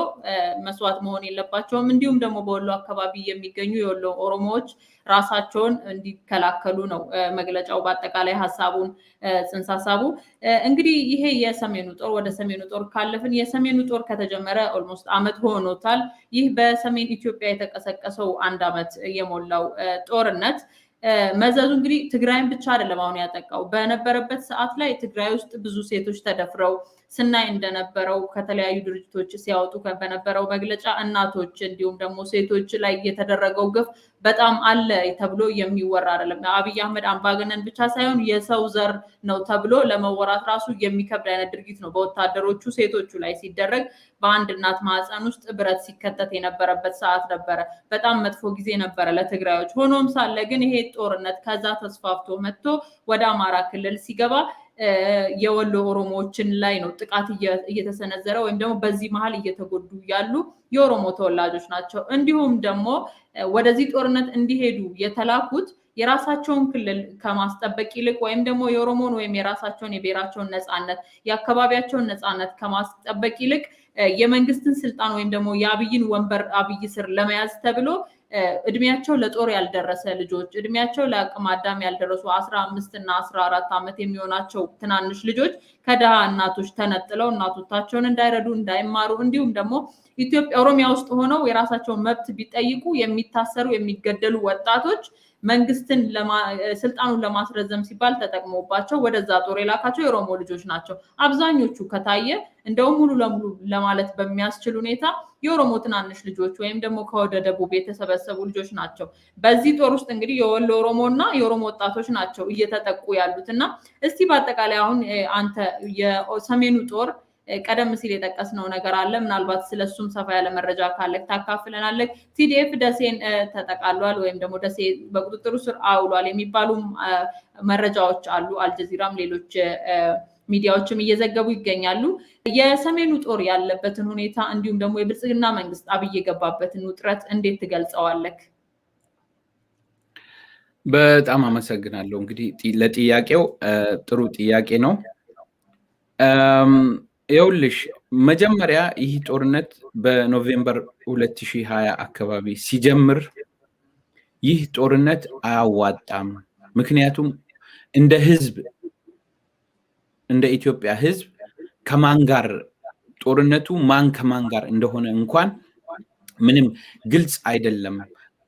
መስዋዕት መሆን የለባቸውም። እንዲሁም ደግሞ በወሎ አካባቢ የሚገኙ የወሎ ኦሮሞዎች ራሳቸውን እንዲከላከሉ ነው መግለጫው በአጠቃላይ ሐሳቡን ጽንሰ ሐሳቡ። እንግዲህ ይሄ የሰሜኑ ጦር ወደ ሰሜኑ ጦር ካለፍን የሰሜኑ ጦር ከተጀመረ ኦልሞስት ዓመት ሆኖታል። ይህ በሰሜን ኢትዮጵያ የተቀሰቀሰው 1 ዓመት የሞላው ጦርነት መዘዙ እንግዲህ ትግራይን ብቻ አይደለም አሁን ያጠቃው። በነበረበት ሰዓት ላይ ትግራይ ውስጥ ብዙ ሴቶች ተደፍረው ስናይ እንደነበረው ከተለያዩ ድርጅቶች ሲያወጡ በነበረው መግለጫ እናቶች እንዲሁም ደግሞ ሴቶች ላይ የተደረገው ግፍ በጣም አለ ተብሎ የሚወራ አይደለም። አብይ አህመድ አምባገነን ብቻ ሳይሆን የሰው ዘር ነው ተብሎ ለመወራት ራሱ የሚከብድ አይነት ድርጊት ነው በወታደሮቹ ሴቶቹ ላይ ሲደረግ። በአንድ እናት ማህፀን ውስጥ ብረት ሲከተት የነበረበት ሰዓት ነበረ። በጣም መጥፎ ጊዜ ነበረ ለትግራዮች። ሆኖም ሳለ ግን ይሄ ጦርነት ከዛ ተስፋፍቶ መጥቶ ወደ አማራ ክልል ሲገባ የወሎ ኦሮሞዎችን ላይ ነው ጥቃት እየተሰነዘረ ወይም ደግሞ በዚህ መሃል እየተጎዱ ያሉ የኦሮሞ ተወላጆች ናቸው። እንዲሁም ደግሞ ወደዚህ ጦርነት እንዲሄዱ የተላኩት የራሳቸውን ክልል ከማስጠበቅ ይልቅ ወይም ደግሞ የኦሮሞን ወይም የራሳቸውን የብሔራቸውን ነፃነት የአካባቢያቸውን ነፃነት ከማስጠበቅ ይልቅ የመንግስትን ስልጣን ወይም ደግሞ የአብይን ወንበር አብይ ስር ለመያዝ ተብሎ እድሜያቸው ለጦር ያልደረሰ ልጆች እድሜያቸው ለአቅመ አዳም ያልደረሱ 15 እና 14 ዓመት የሚሆናቸው ትናንሽ ልጆች ከደሃ እናቶች ተነጥለው እናቶቻቸውን እንዳይረዱ እንዳይማሩ እንዲሁም ደግሞ ኢትዮጵያ ኦሮሚያ ውስጥ ሆነው የራሳቸውን መብት ቢጠይቁ የሚታሰሩ የሚገደሉ ወጣቶች መንግስትን ስልጣኑን ለማስረዘም ሲባል ተጠቅሞባቸው ወደዛ ጦር የላካቸው የኦሮሞ ልጆች ናቸው። አብዛኞቹ ከታየ እንደውም ሙሉ ለሙሉ ለማለት በሚያስችል ሁኔታ የኦሮሞ ትናንሽ ልጆች ወይም ደግሞ ከወደ ደቡብ የተሰበሰቡ ልጆች ናቸው። በዚህ ጦር ውስጥ እንግዲህ የወሎ ኦሮሞ እና የኦሮሞ ወጣቶች ናቸው እየተጠቁ ያሉት እና እስቲ በአጠቃላይ አሁን አንተ የሰሜኑ ጦር ቀደም ሲል የጠቀስነው ነገር አለ። ምናልባት ስለሱም ሰፋ ያለ መረጃ ካለ ታካፍለናለህ። ቲዲኤፍ ደሴን ተጠቃሏል ወይም ደግሞ ደሴ በቁጥጥሩ ስር አውሏል የሚባሉ መረጃዎች አሉ። አልጀዚራም ሌሎች ሚዲያዎችም እየዘገቡ ይገኛሉ። የሰሜኑ ጦር ያለበትን ሁኔታ እንዲሁም ደግሞ የብልጽግና መንግስት አብይ የገባበትን ውጥረት እንዴት ትገልጸዋለህ? በጣም አመሰግናለሁ። እንግዲህ ለጥያቄው ጥሩ ጥያቄ ነው። ይኸውልሽ መጀመሪያ ይህ ጦርነት በኖቬምበር 2020 አካባቢ ሲጀምር ይህ ጦርነት አያዋጣም፣ ምክንያቱም እንደ ህዝብ እንደ ኢትዮጵያ ህዝብ ከማን ጋር ጦርነቱ ማን ከማን ጋር እንደሆነ እንኳን ምንም ግልጽ አይደለም።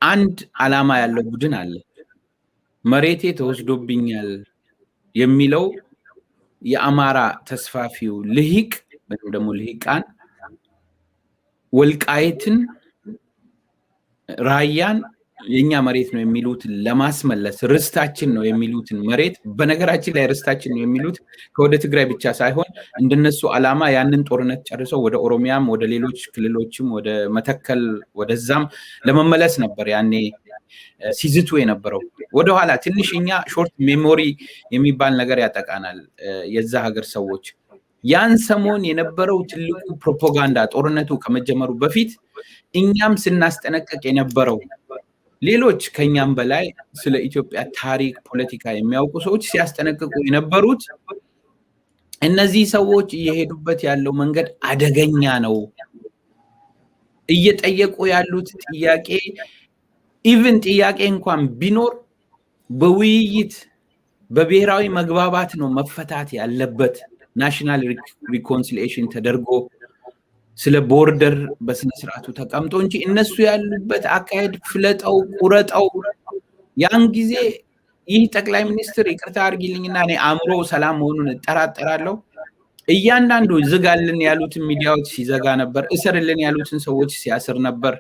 አንድ ዓላማ ያለው ቡድን አለ። መሬቴ ተወስዶብኛል የሚለው የአማራ ተስፋፊው ልሂቅ ወይም ደግሞ ልሂቃን ወልቃይትን ራያን የኛ መሬት ነው የሚሉትን ለማስመለስ ርስታችን ነው የሚሉትን መሬት በነገራችን ላይ ርስታችን ነው የሚሉት ከወደ ትግራይ ብቻ ሳይሆን እንደነሱ ዓላማ ያንን ጦርነት ጨርሰው ወደ ኦሮሚያም ወደ ሌሎች ክልሎችም ወደ መተከል ወደዛም ለመመለስ ነበር ያኔ ሲዝቱ የነበረው። ወደኋላ ትንሽ እኛ ሾርት ሜሞሪ የሚባል ነገር ያጠቃናል የዛ ሀገር ሰዎች። ያን ሰሞን የነበረው ትልቁ ፕሮፓጋንዳ ጦርነቱ ከመጀመሩ በፊት እኛም ስናስጠነቀቅ የነበረው ሌሎች ከኛም በላይ ስለ ኢትዮጵያ ታሪክ ፖለቲካ የሚያውቁ ሰዎች ሲያስጠነቅቁ የነበሩት እነዚህ ሰዎች እየሄዱበት ያለው መንገድ አደገኛ ነው፣ እየጠየቁ ያሉት ጥያቄ ኢቭን ጥያቄ እንኳን ቢኖር በውይይት በብሔራዊ መግባባት ነው መፈታት ያለበት፣ ናሽናል ሪኮንሲሊዬሽን ተደርጎ ስለ ቦርደር በስነ ስርዓቱ ተቀምጦ እንጂ እነሱ ያሉበት አካሄድ ፍለጠው ቁረጠው። ያን ጊዜ ይህ ጠቅላይ ሚኒስትር ይቅርታ አድርጊልኝና እኔ አእምሮ ሰላም መሆኑን እጠራጠራለሁ። እያንዳንዱ ዝጋልን ያሉትን ሚዲያዎች ሲዘጋ ነበር፣ እስርልን ያሉትን ሰዎች ሲያስር ነበር፣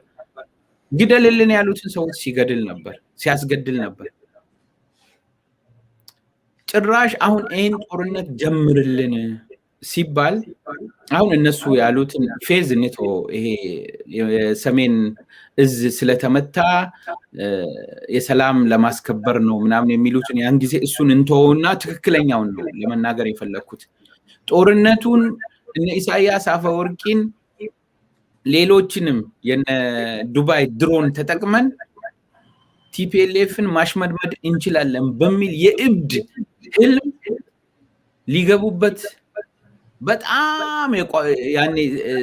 ግደልልን ያሉትን ሰዎች ሲገድል ነበር፣ ሲያስገድል ነበር። ጭራሽ አሁን ይህን ጦርነት ጀምርልን ሲባል አሁን እነሱ ያሉትን ፌዝ ኔቶ ይሄ የሰሜን እዝ ስለተመታ የሰላም ለማስከበር ነው ምናምን የሚሉትን ያን ጊዜ እሱን እንተውና ትክክለኛውን ነው ለመናገር የፈለኩት። ጦርነቱን እነ ኢሳያስ አፈወርቂን ሌሎችንም የነ ዱባይ ድሮን ተጠቅመን ቲፒኤልኤፍን ማሽመድመድ እንችላለን በሚል የእብድ ህልም ሊገቡበት በጣም ያኔ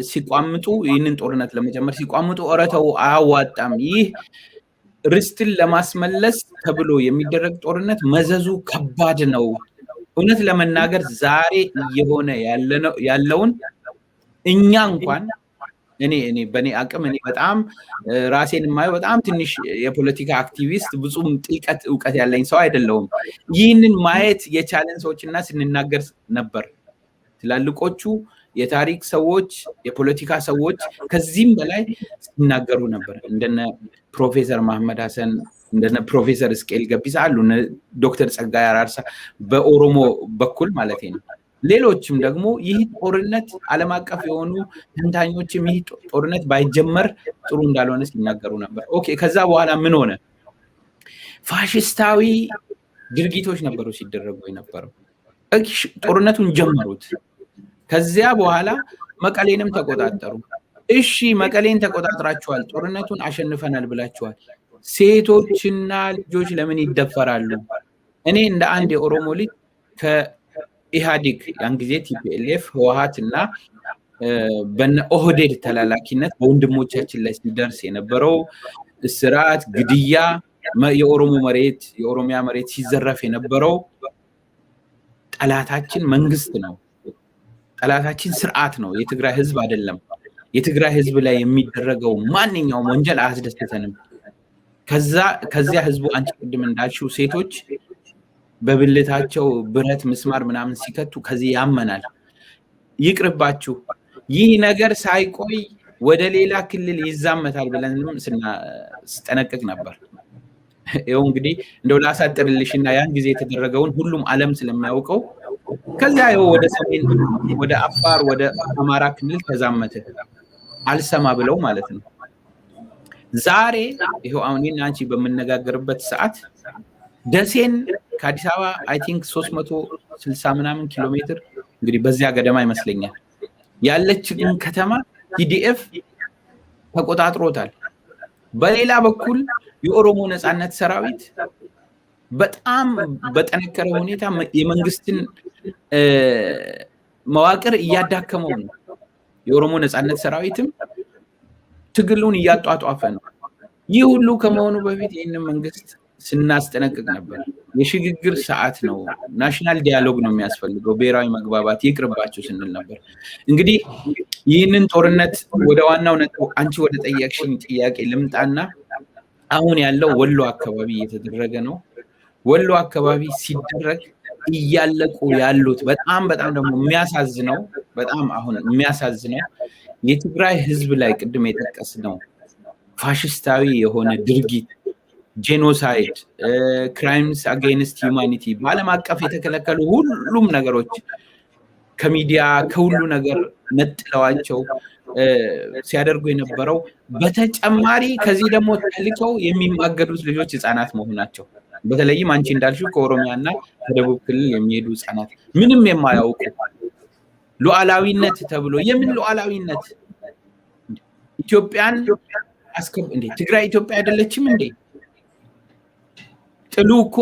ሲቋምጡ ይህንን ጦርነት ለመጀመር ሲቋምጡ ኦረተው አያዋጣም፣ ይህ ርስትን ለማስመለስ ተብሎ የሚደረግ ጦርነት መዘዙ ከባድ ነው። እውነት ለመናገር ዛሬ እየሆነ ያለውን እኛ እንኳን እኔ በኔ አቅም እኔ በጣም ራሴን የማየው በጣም ትንሽ የፖለቲካ አክቲቪስት ብዙም ጥልቀት እውቀት ያለኝ ሰው አይደለሁም። ይህንን ማየት የቻለን ሰዎችና ስንናገር ነበር። ትላልቆቹ የታሪክ ሰዎች የፖለቲካ ሰዎች ከዚህም በላይ ሲናገሩ ነበር። እንደነ ፕሮፌሰር መሐመድ ሐሰን እንደነ ፕሮፌሰር እስቄል ገቢሳ አሉ፣ ዶክተር ጸጋይ አራርሳ በኦሮሞ በኩል ማለት ነው። ሌሎችም ደግሞ ይህ ጦርነት ዓለም አቀፍ የሆኑ ተንታኞችም ይህ ጦርነት ባይጀመር ጥሩ እንዳልሆነ ሲናገሩ ነበር። ኦኬ፣ ከዛ በኋላ ምን ሆነ? ፋሽስታዊ ድርጊቶች ነበሩ ሲደረጉ የነበረው። ጦርነቱን ጀመሩት። ከዚያ በኋላ መቀሌንም ተቆጣጠሩ። እሺ መቀሌን ተቆጣጥራችኋል፣ ጦርነቱን አሸንፈናል ብላችኋል። ሴቶችና ልጆች ለምን ይደፈራሉ? እኔ እንደ አንድ የኦሮሞ ልጅ ከኢህአዴግ ያን ጊዜ ቲፒኤልኤፍ ህወሓትና በነ ኦህዴድ ተላላኪነት በወንድሞቻችን ላይ ሲደርስ የነበረው እስራት፣ ግድያ፣ የኦሮሞ መሬት የኦሮሚያ መሬት ሲዘረፍ የነበረው ጠላታችን መንግስት ነው። ጠላታችን ስርዓት ነው፣ የትግራይ ህዝብ አይደለም። የትግራይ ህዝብ ላይ የሚደረገው ማንኛውም ወንጀል አያስደስተንም። ከዚያ ህዝቡ አንቺ ቅድም እንዳልሽው ሴቶች በብልታቸው ብረት ምስማር ምናምን ሲከቱ ከዚህ ያመናል። ይቅርባችሁ፣ ይህ ነገር ሳይቆይ ወደ ሌላ ክልል ይዛመታል ብለንም ስጠነቅቅ ነበር። ይኸው እንግዲህ እንደው ላሳጥርልሽና ያን ጊዜ የተደረገውን ሁሉም ዓለም ስለሚያውቀው ከዚያ ይኸው ወደ ሰሜን ወደ አፋር ወደ አማራ ክልል ተዛመተ፣ አልሰማ ብለው ማለት ነው። ዛሬ ይኸው አሁን እኔና አንቺ በመነጋገርበት ሰዓት ደሴን ከአዲስ አበባ አይ ቲንክ 360 ምናምን ኪሎ ሜትር እንግዲህ በዚያ ገደማ ይመስለኛል ያለችን ከተማ ቲዲኤፍ ተቆጣጥሮታል። በሌላ በኩል የኦሮሞ ነፃነት ሰራዊት በጣም በጠነከረ ሁኔታ የመንግስትን መዋቅር እያዳከመው ነው። የኦሮሞ ነፃነት ሰራዊትም ትግሉን እያጧጧፈ ነው። ይህ ሁሉ ከመሆኑ በፊት ይህንን መንግስት ስናስጠነቅቅ ነበር። የሽግግር ሰዓት ነው፣ ናሽናል ዲያሎግ ነው የሚያስፈልገው፣ ብሔራዊ መግባባት ይቅርባቸው ስንል ነበር። እንግዲህ ይህንን ጦርነት ወደ ዋናው ነጥብ አንቺ ወደ ጠየቅሽኝ ጥያቄ ልምጣና አሁን ያለው ወሎ አካባቢ እየተደረገ ነው። ወሎ አካባቢ ሲደረግ እያለቁ ያሉት በጣም ደግሞ የሚያሳዝነው በጣም አሁን የሚያሳዝነው የትግራይ ህዝብ ላይ ቅድም የጠቀስነው ፋሽስታዊ የሆነ ድርጊት ጄኖሳይድ፣ ክራይምስ አጌንስት ሂውማኒቲ በዓለም አቀፍ የተከለከሉ ሁሉም ነገሮች ከሚዲያ ከሁሉ ነገር ነጥለዋቸው ሲያደርጉ የነበረው በተጨማሪ ከዚህ ደግሞ ተልከው የሚማገዱት ልጆች ህፃናት መሆናቸው፣ በተለይም አንቺ እንዳልሽው ከኦሮሚያና ከደቡብ ክልል የሚሄዱ ህፃናት ምንም የማያውቁ ሉዓላዊነት ተብሎ የምን ሉዓላዊነት? ኢትዮጵያን እንዴ ትግራይ ኢትዮጵያ አይደለችም እንዴ? ጥሉ እኮ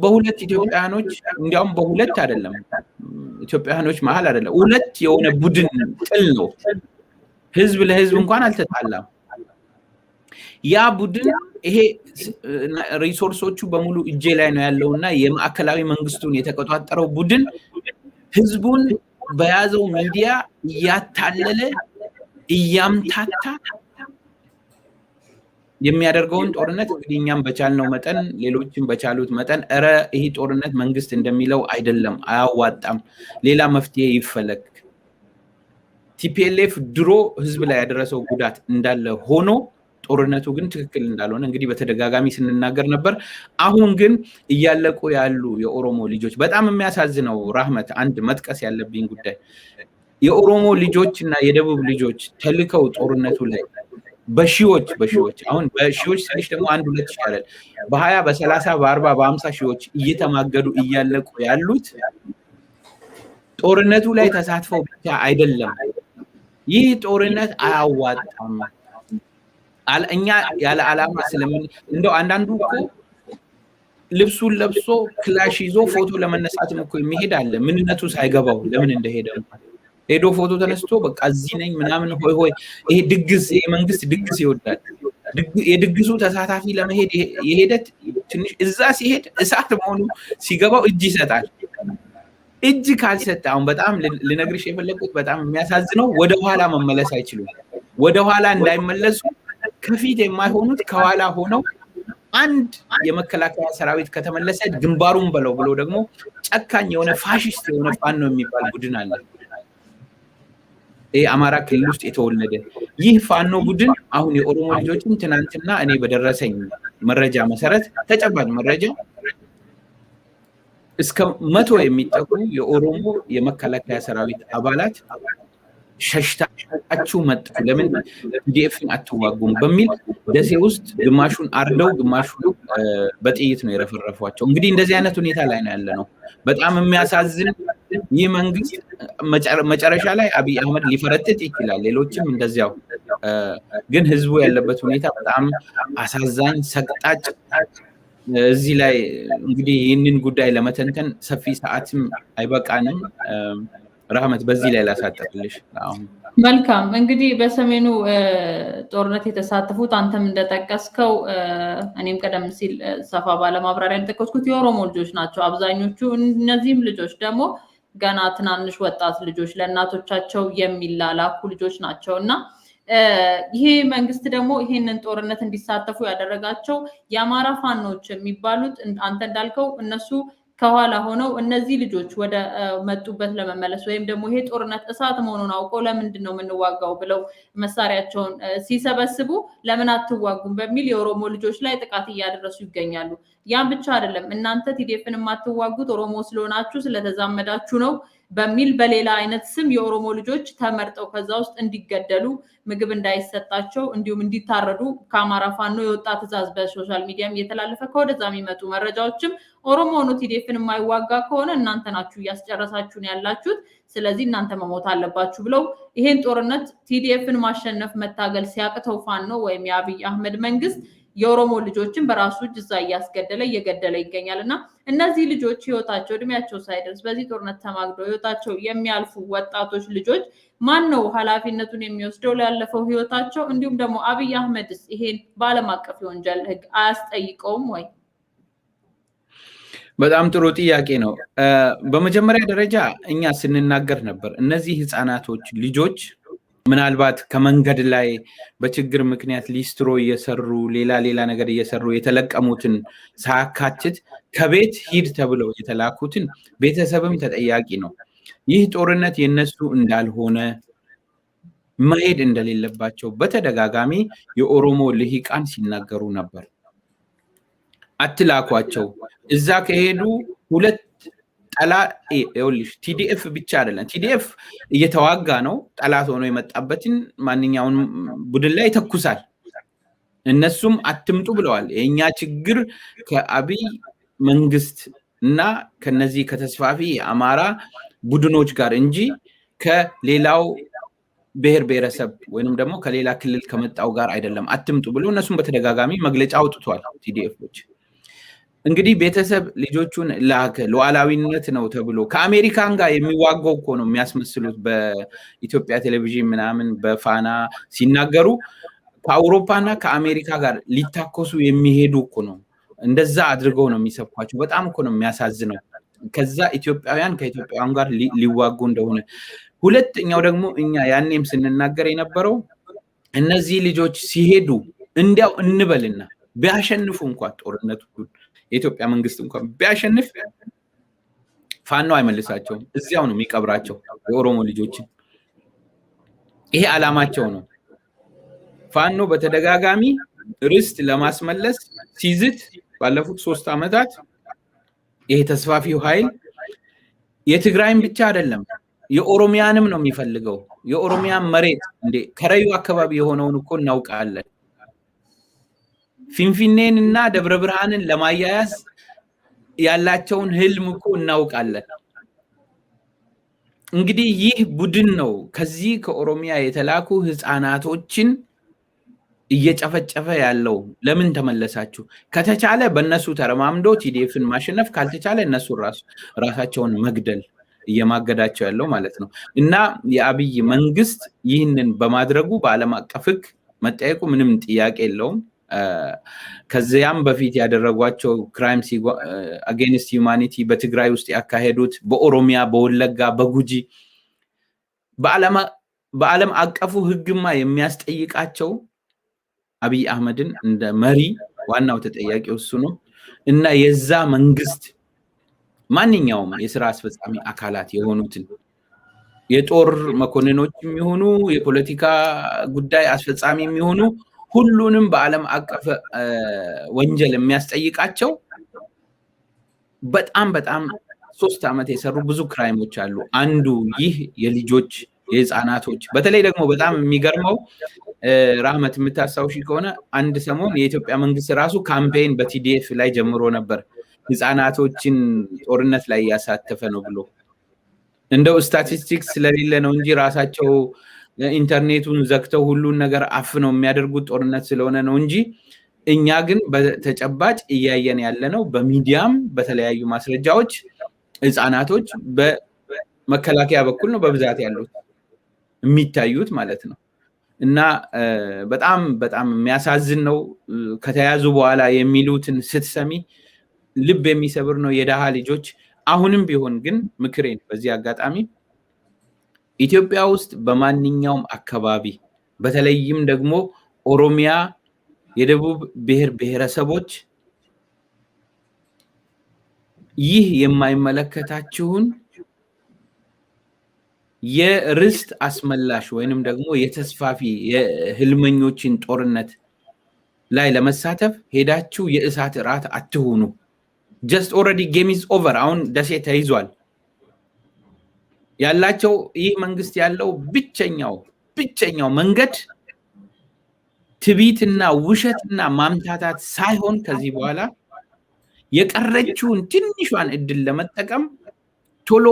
በሁለት ኢትዮጵያኖች እንዲያውም በሁለት አይደለም ኢትዮጵያኖች መሀል አይደለም፣ ሁለት የሆነ ቡድን ጥል ነው። ህዝብ ለህዝብ እንኳን አልተጣላም። ያ ቡድን ይሄ ሪሶርሶቹ በሙሉ እጄ ላይ ነው ያለውና የማዕከላዊ መንግስቱን የተቆጣጠረው ቡድን ህዝቡን በያዘው ሚዲያ እያታለለ እያምታታ የሚያደርገውን ጦርነት እንግዲህ እኛም በቻልነው መጠን ሌሎችም በቻሉት መጠን ይሄ ጦርነት መንግስት እንደሚለው አይደለም፣ አያዋጣም፣ ሌላ መፍትሄ ይፈለግ። ቲፒኤልኤፍ ድሮ ህዝብ ላይ ያደረሰው ጉዳት እንዳለ ሆኖ ጦርነቱ ግን ትክክል እንዳልሆነ እንግዲህ በተደጋጋሚ ስንናገር ነበር። አሁን ግን እያለቁ ያሉ የኦሮሞ ልጆች በጣም የሚያሳዝነው ራህመት አንድ መጥቀስ ያለብኝ ጉዳይ የኦሮሞ ልጆች እና የደቡብ ልጆች ተልከው ጦርነቱ ላይ በሺዎች አሁን በሺዎች ስንሽ ደግሞ 1-2 ሺህ አይደል በ20 በ30 በ40 በ50 ሺዎች እየተማገዱ እያለቁ ያሉት ጦርነቱ ላይ ተሳትፈው ብቻ አይደለም። ይህ ጦርነት አያዋጣም። እኛ ያለ ዓላማ ስለምን እንደው አንዳንዱ እኮ ልብሱን ለብሶ ክላሽ ይዞ ፎቶ ለመነሳትም እኮ የሚሄድ አለ ምንነቱ ሳይገባው ለምን እንደሄደ ሄዶ ፎቶ ተነስቶ በቃ እዚህ ነኝ ምናምን ሆይ ይሄ ድግስ የመንግስት ድግስ ይወዳል። የድግሱ ተሳታፊ ለመሄድ የሄደ ትንሽ እዛ ሲሄድ እሳት መሆኑ ሲገባው እጅ ይሰጣል። እጅ ካልሰጠ አሁን በጣም ልነግርሽ የፈለኩት በጣም የሚያሳዝነው ወደ ኋላ መመለስ አይችሉም። ወደ ኋላ እንዳይመለሱ ከፊት የማይሆኑት ከኋላ ሆነው አንድ የመከላከያ ሰራዊት ከተመለሰ ግንባሩን በለው ብሎ ደግሞ ጨካኝ የሆነ ፋሺስት የሆነ ፋኖ የሚባል ቡድን አለ። አማራ ክልል ውስጥ የተወለደ ይህ ፋኖ ቡድን አሁን የኦሮሞ ልጆችን ትናንትና እኔ በደረሰኝ መረጃ መሰረት ተጨባጭ መረጃ እስከ 100 የሚጠጉ የኦሮሞ የመከላከያ ሰራዊት አባላት ሸሽታችሁ መጡ ለምን ዲኤፍን አትዋጉም በሚል ደሴ ውስጥ ግማሹን አርደው ግማሹን በጥይት ነው የረፈረፏቸው። እንግዲህ እንደዚህ አይነት ሁኔታ ላይ ነው ያለነው። በጣም የሚያሳዝን ይህ መንግስት መጨረሻ ላይ አብይ አህመድ ሊፈረጥጥ ይችላል፣ ሌሎችም እንደዚያው። ግን ህዝቡ ያለበት ሁኔታ በጣም አሳዛኝ ሰቅጣጭ። እዚህ ላይ እንግዲህ ይህንን ጉዳይ ለመተንተን ሰፊ ሰዓትም አይበቃንም። ራህመት በዚህ ላይ ላሳጠርልሽ። መልካም እንግዲህ በሰሜኑ ጦርነት የተሳተፉት አንተም እንደጠቀስከው እኔም ቀደም ሲል ሰፋ ባለ ማብራሪያ እንደጠቀስኩት የኦሮሞ ልጆች ናቸው አብዛኞቹ። እነዚህም ልጆች ደግሞ ገና ትናንሽ ወጣት ልጆች ለእናቶቻቸው የሚላላኩ ልጆች ናቸው እና ይሄ መንግስት ደግሞ ይሄንን ጦርነት እንዲሳተፉ ያደረጋቸው የአማራ ፋኖች የሚባሉት አንተ እንዳልከው እነሱ ከኋላ ሆነው እነዚህ ልጆች ወደ መጡበት ለመመለስ ወይም ደግሞ ይሄ ጦርነት እሳት መሆኑን አውቀው ለምንድን ነው የምንዋጋው ብለው መሳሪያቸውን ሲሰበስቡ ለምን አትዋጉም በሚል የኦሮሞ ልጆች ላይ ጥቃት እያደረሱ ይገኛሉ። ያን ብቻ አይደለም፣ እናንተ ቲዲኤፍን የማትዋጉት ኦሮሞ ስለሆናችሁ ስለተዛመዳችሁ ነው በሚል በሌላ አይነት ስም የኦሮሞ ልጆች ተመርጠው ከዛ ውስጥ እንዲገደሉ ምግብ እንዳይሰጣቸው እንዲሁም እንዲታረዱ ከአማራ ፋኖ የወጣ ትዕዛዝ በሶሻል ሚዲያም እየተላለፈ ከወደዛ የሚመጡ መረጃዎችም ኦሮሞ ሆኖ ቲዲኤፍን የማይዋጋ ከሆነ እናንተ ናችሁ እያስጨረሳችሁን ያላችሁት፣ ስለዚህ እናንተ መሞት አለባችሁ ብለው ይሄን ጦርነት ቲዲኤፍን ማሸነፍ መታገል ሲያቅተው ፋኖ ወይም የአብይ አህመድ መንግስት የኦሮሞ ልጆችን በራሱ እጅ እዛ እየገደለ ይገኛል እና እነዚህ ልጆች ህይወታቸው እድሜያቸው ሳይደርስ በዚህ ጦርነት ተማግደው ህይወታቸው የሚያልፉ ወጣቶች ልጆች ማን ነው ኃላፊነቱን የሚወስደው ላለፈው ህይወታቸው? እንዲሁም ደግሞ አብይ አህመድስ ይሄን በዓለም አቀፍ የወንጀል ህግ አያስጠይቀውም ወይ? በጣም ጥሩ ጥያቄ ነው። በመጀመሪያ ደረጃ እኛ ስንናገር ነበር እነዚህ ህፃናቶች ልጆች ምናልባት ከመንገድ ላይ በችግር ምክንያት ሊስትሮ እየሰሩ ሌላ ነገር እየሰሩ የተለቀሙትን ሳያካትት ከቤት ሂድ ተብለው የተላኩትን ቤተሰብም ተጠያቂ ነው። ይህ ጦርነት የነሱ እንዳልሆነ መሄድ እንደሌለባቸው በተደጋጋሚ የኦሮሞ ልሂቃን ሲናገሩ ነበር። አትላኳቸው፣ እዛ ከሄዱ ሁለት ይኸውልሽ ቲዲኤፍ ብቻ አይደለም፣ ቲዲኤፍ እየተዋጋ ነው። ጠላት ሆኖ የመጣበትን ማንኛውን ቡድን ላይ ይተኩሳል። እነሱም አትምጡ ብለዋል። የኛ ችግር ከአብይ መንግስት እና ከነዚህ ከተስፋፊ የአማራ ቡድኖች ጋር እንጂ ከሌላው ብሔር ብሔረሰብ ወይንም ደግሞ ከሌላ ክልል ከመጣው ጋር አይደለም፣ አትምጡ ብሎ እነሱም በተደጋጋሚ መግለጫ አውጥቷል ቲዲኤፎች። እንግዲህ ቤተሰብ ልጆቹን ላከ፣ ሉዓላዊነት ነው ተብሎ ከአሜሪካን ጋር የሚዋጋው እኮ ነው የሚያስመስሉት። በኢትዮጵያ ቴሌቪዥን ምናምን በፋና ሲናገሩ ከአውሮፓና ከአሜሪካ ጋር ሊታኮሱ የሚሄዱ እኮ ነው። እንደዛ አድርገው ነው የሚሰብኳቸው። በጣም እኮ ነው የሚያሳዝነው። ከዛ ኢትዮጵያውያን ከኢትዮጵያውያን ጋር ሊዋጉ እንደሆነ። ሁለተኛው ደግሞ እኛ ያኔም ስንናገር የነበረው እነዚህ ልጆች ሲሄዱ እንዲያው እንበልና ቢያሸንፉ እንኳን ጦርነቱ የኢትዮጵያ መንግስት እንኳን ቢያሸንፍ ፋኖ አይመልሳቸውም፣ እዚያው ነው የሚቀብራቸው የኦሮሞ ልጆችን። ይሄ አላማቸው ነው። ፋኖ በተደጋጋሚ ርስት ለማስመለስ ሲዝት ባለፉት 3 ዓመታት ይሄ ተስፋፊው ኃይል የትግራይን ብቻ አይደለም የኦሮሚያንም ነው የሚፈልገው። የኦሮሚያን መሬት እንዴ ከረዩ አካባቢ የሆነውን እኮ እናውቃለን። ፊንፊኔንና ደብረ ብርሃንን ለማያያዝ ያላቸውን ህልም እኮ እናውቃለን። እንግዲህ ይህ ቡድን ነው ከዚህ ከኦሮሚያ የተላኩ ህፃናቶችን እየጨፈጨፈ ያለው። ለምን ተመለሳችሁ? ከተቻለ በእነሱ ተረማምዶ ቲዲኤፍን ማሸነፍ፣ ካልተቻለ እነሱ ራሳቸውን መግደል እየማገዳቸው ያለው ማለት ነው። እና የአብይ መንግስት ይህንን በማድረጉ በዓለም አቀፍ ህግ መጠየቁ ምንም ጥያቄ የለውም። ከዚያም በፊት ያደረጓቸው ክራይምስ አጌንስት ሂውማኒቲ በትግራይ ውስጥ ያካሄዱት በኦሮሚያ በወለጋ በጉጂ በዓለም አቀፉ ህግማ የሚያስጠይቃቸው አብይ አህመድን እንደ መሪ ዋናው ተጠያቂው እሱ ነው። እና የዛ መንግስት ማንኛውም የሥራ አስፈጻሚ አካላት የሆኑትን የጦር መኮንኖችም ይሁኑ የፖለቲካ ጉዳይ አስፈጻሚ የሚሆኑ ሁሉንም በዓለም አቀፍ ወንጀል የሚያስጠይቃቸው በጣም 3 ዓመት የሰሩ ብዙ ክራይሞች አሉ። አንዱ ይህ የልጆች የህፃናቶች በተለይ ደግሞ በጣም የሚገርመው ራህመት የምታስታውሺ ከሆነ አንድ ሰሞን የኢትዮጵያ መንግስት ራሱ ካምፔን በቲዲኤፍ ላይ ጀምሮ ነበር ህፃናቶችን ጦርነት ላይ ያሳተፈ ነው ብሎ። እንደው ስታቲስቲክስ ስለሌለ ነው እንጂ ራሳቸው ኢንተርኔቱን ዘግተው ሁሉን ነገር አፍነው የሚያደርጉት ጦርነት ስለሆነ ነው እንጂ እኛ ግን በተጨባጭ እያየን ያለነው በሚዲያም በተለያዩ ማስረጃዎች ህፃናቶች በመከላከያ በኩል ነው በብዛት ያሉት የሚታዩት ማለት ነው። እና በጣም የሚያሳዝን ነው። ከተያዙ በኋላ የሚሉትን ስትሰሚ ልብ የሚሰብር ነው። የደሃ ልጆች አሁንም ቢሆን ግን ምክሬን በዚህ አጋጣሚ ኢትዮጵያ ውስጥ በማንኛውም አካባቢ በተለይም ደግሞ ኦሮሚያ የደቡብ ብሔር ብሔረሰቦች ይህ የማይመለከታችሁን የርስት አስመላሽ ወይንም ደግሞ የተስፋፊ የህልመኞችን ጦርነት ላይ ለመሳተፍ ሄዳችሁ የእሳት እራት አትሁኑ። just already game is over። አሁን ደሴ ተይዟል ያላቸው ይህ መንግስት ያለው ብቸኛው መንገድ ትቢትና ውሸትና ማምታታት ሳይሆን ከዚህ በኋላ የቀረችውን ትንሿን እድል ለመጠቀም ቶሎ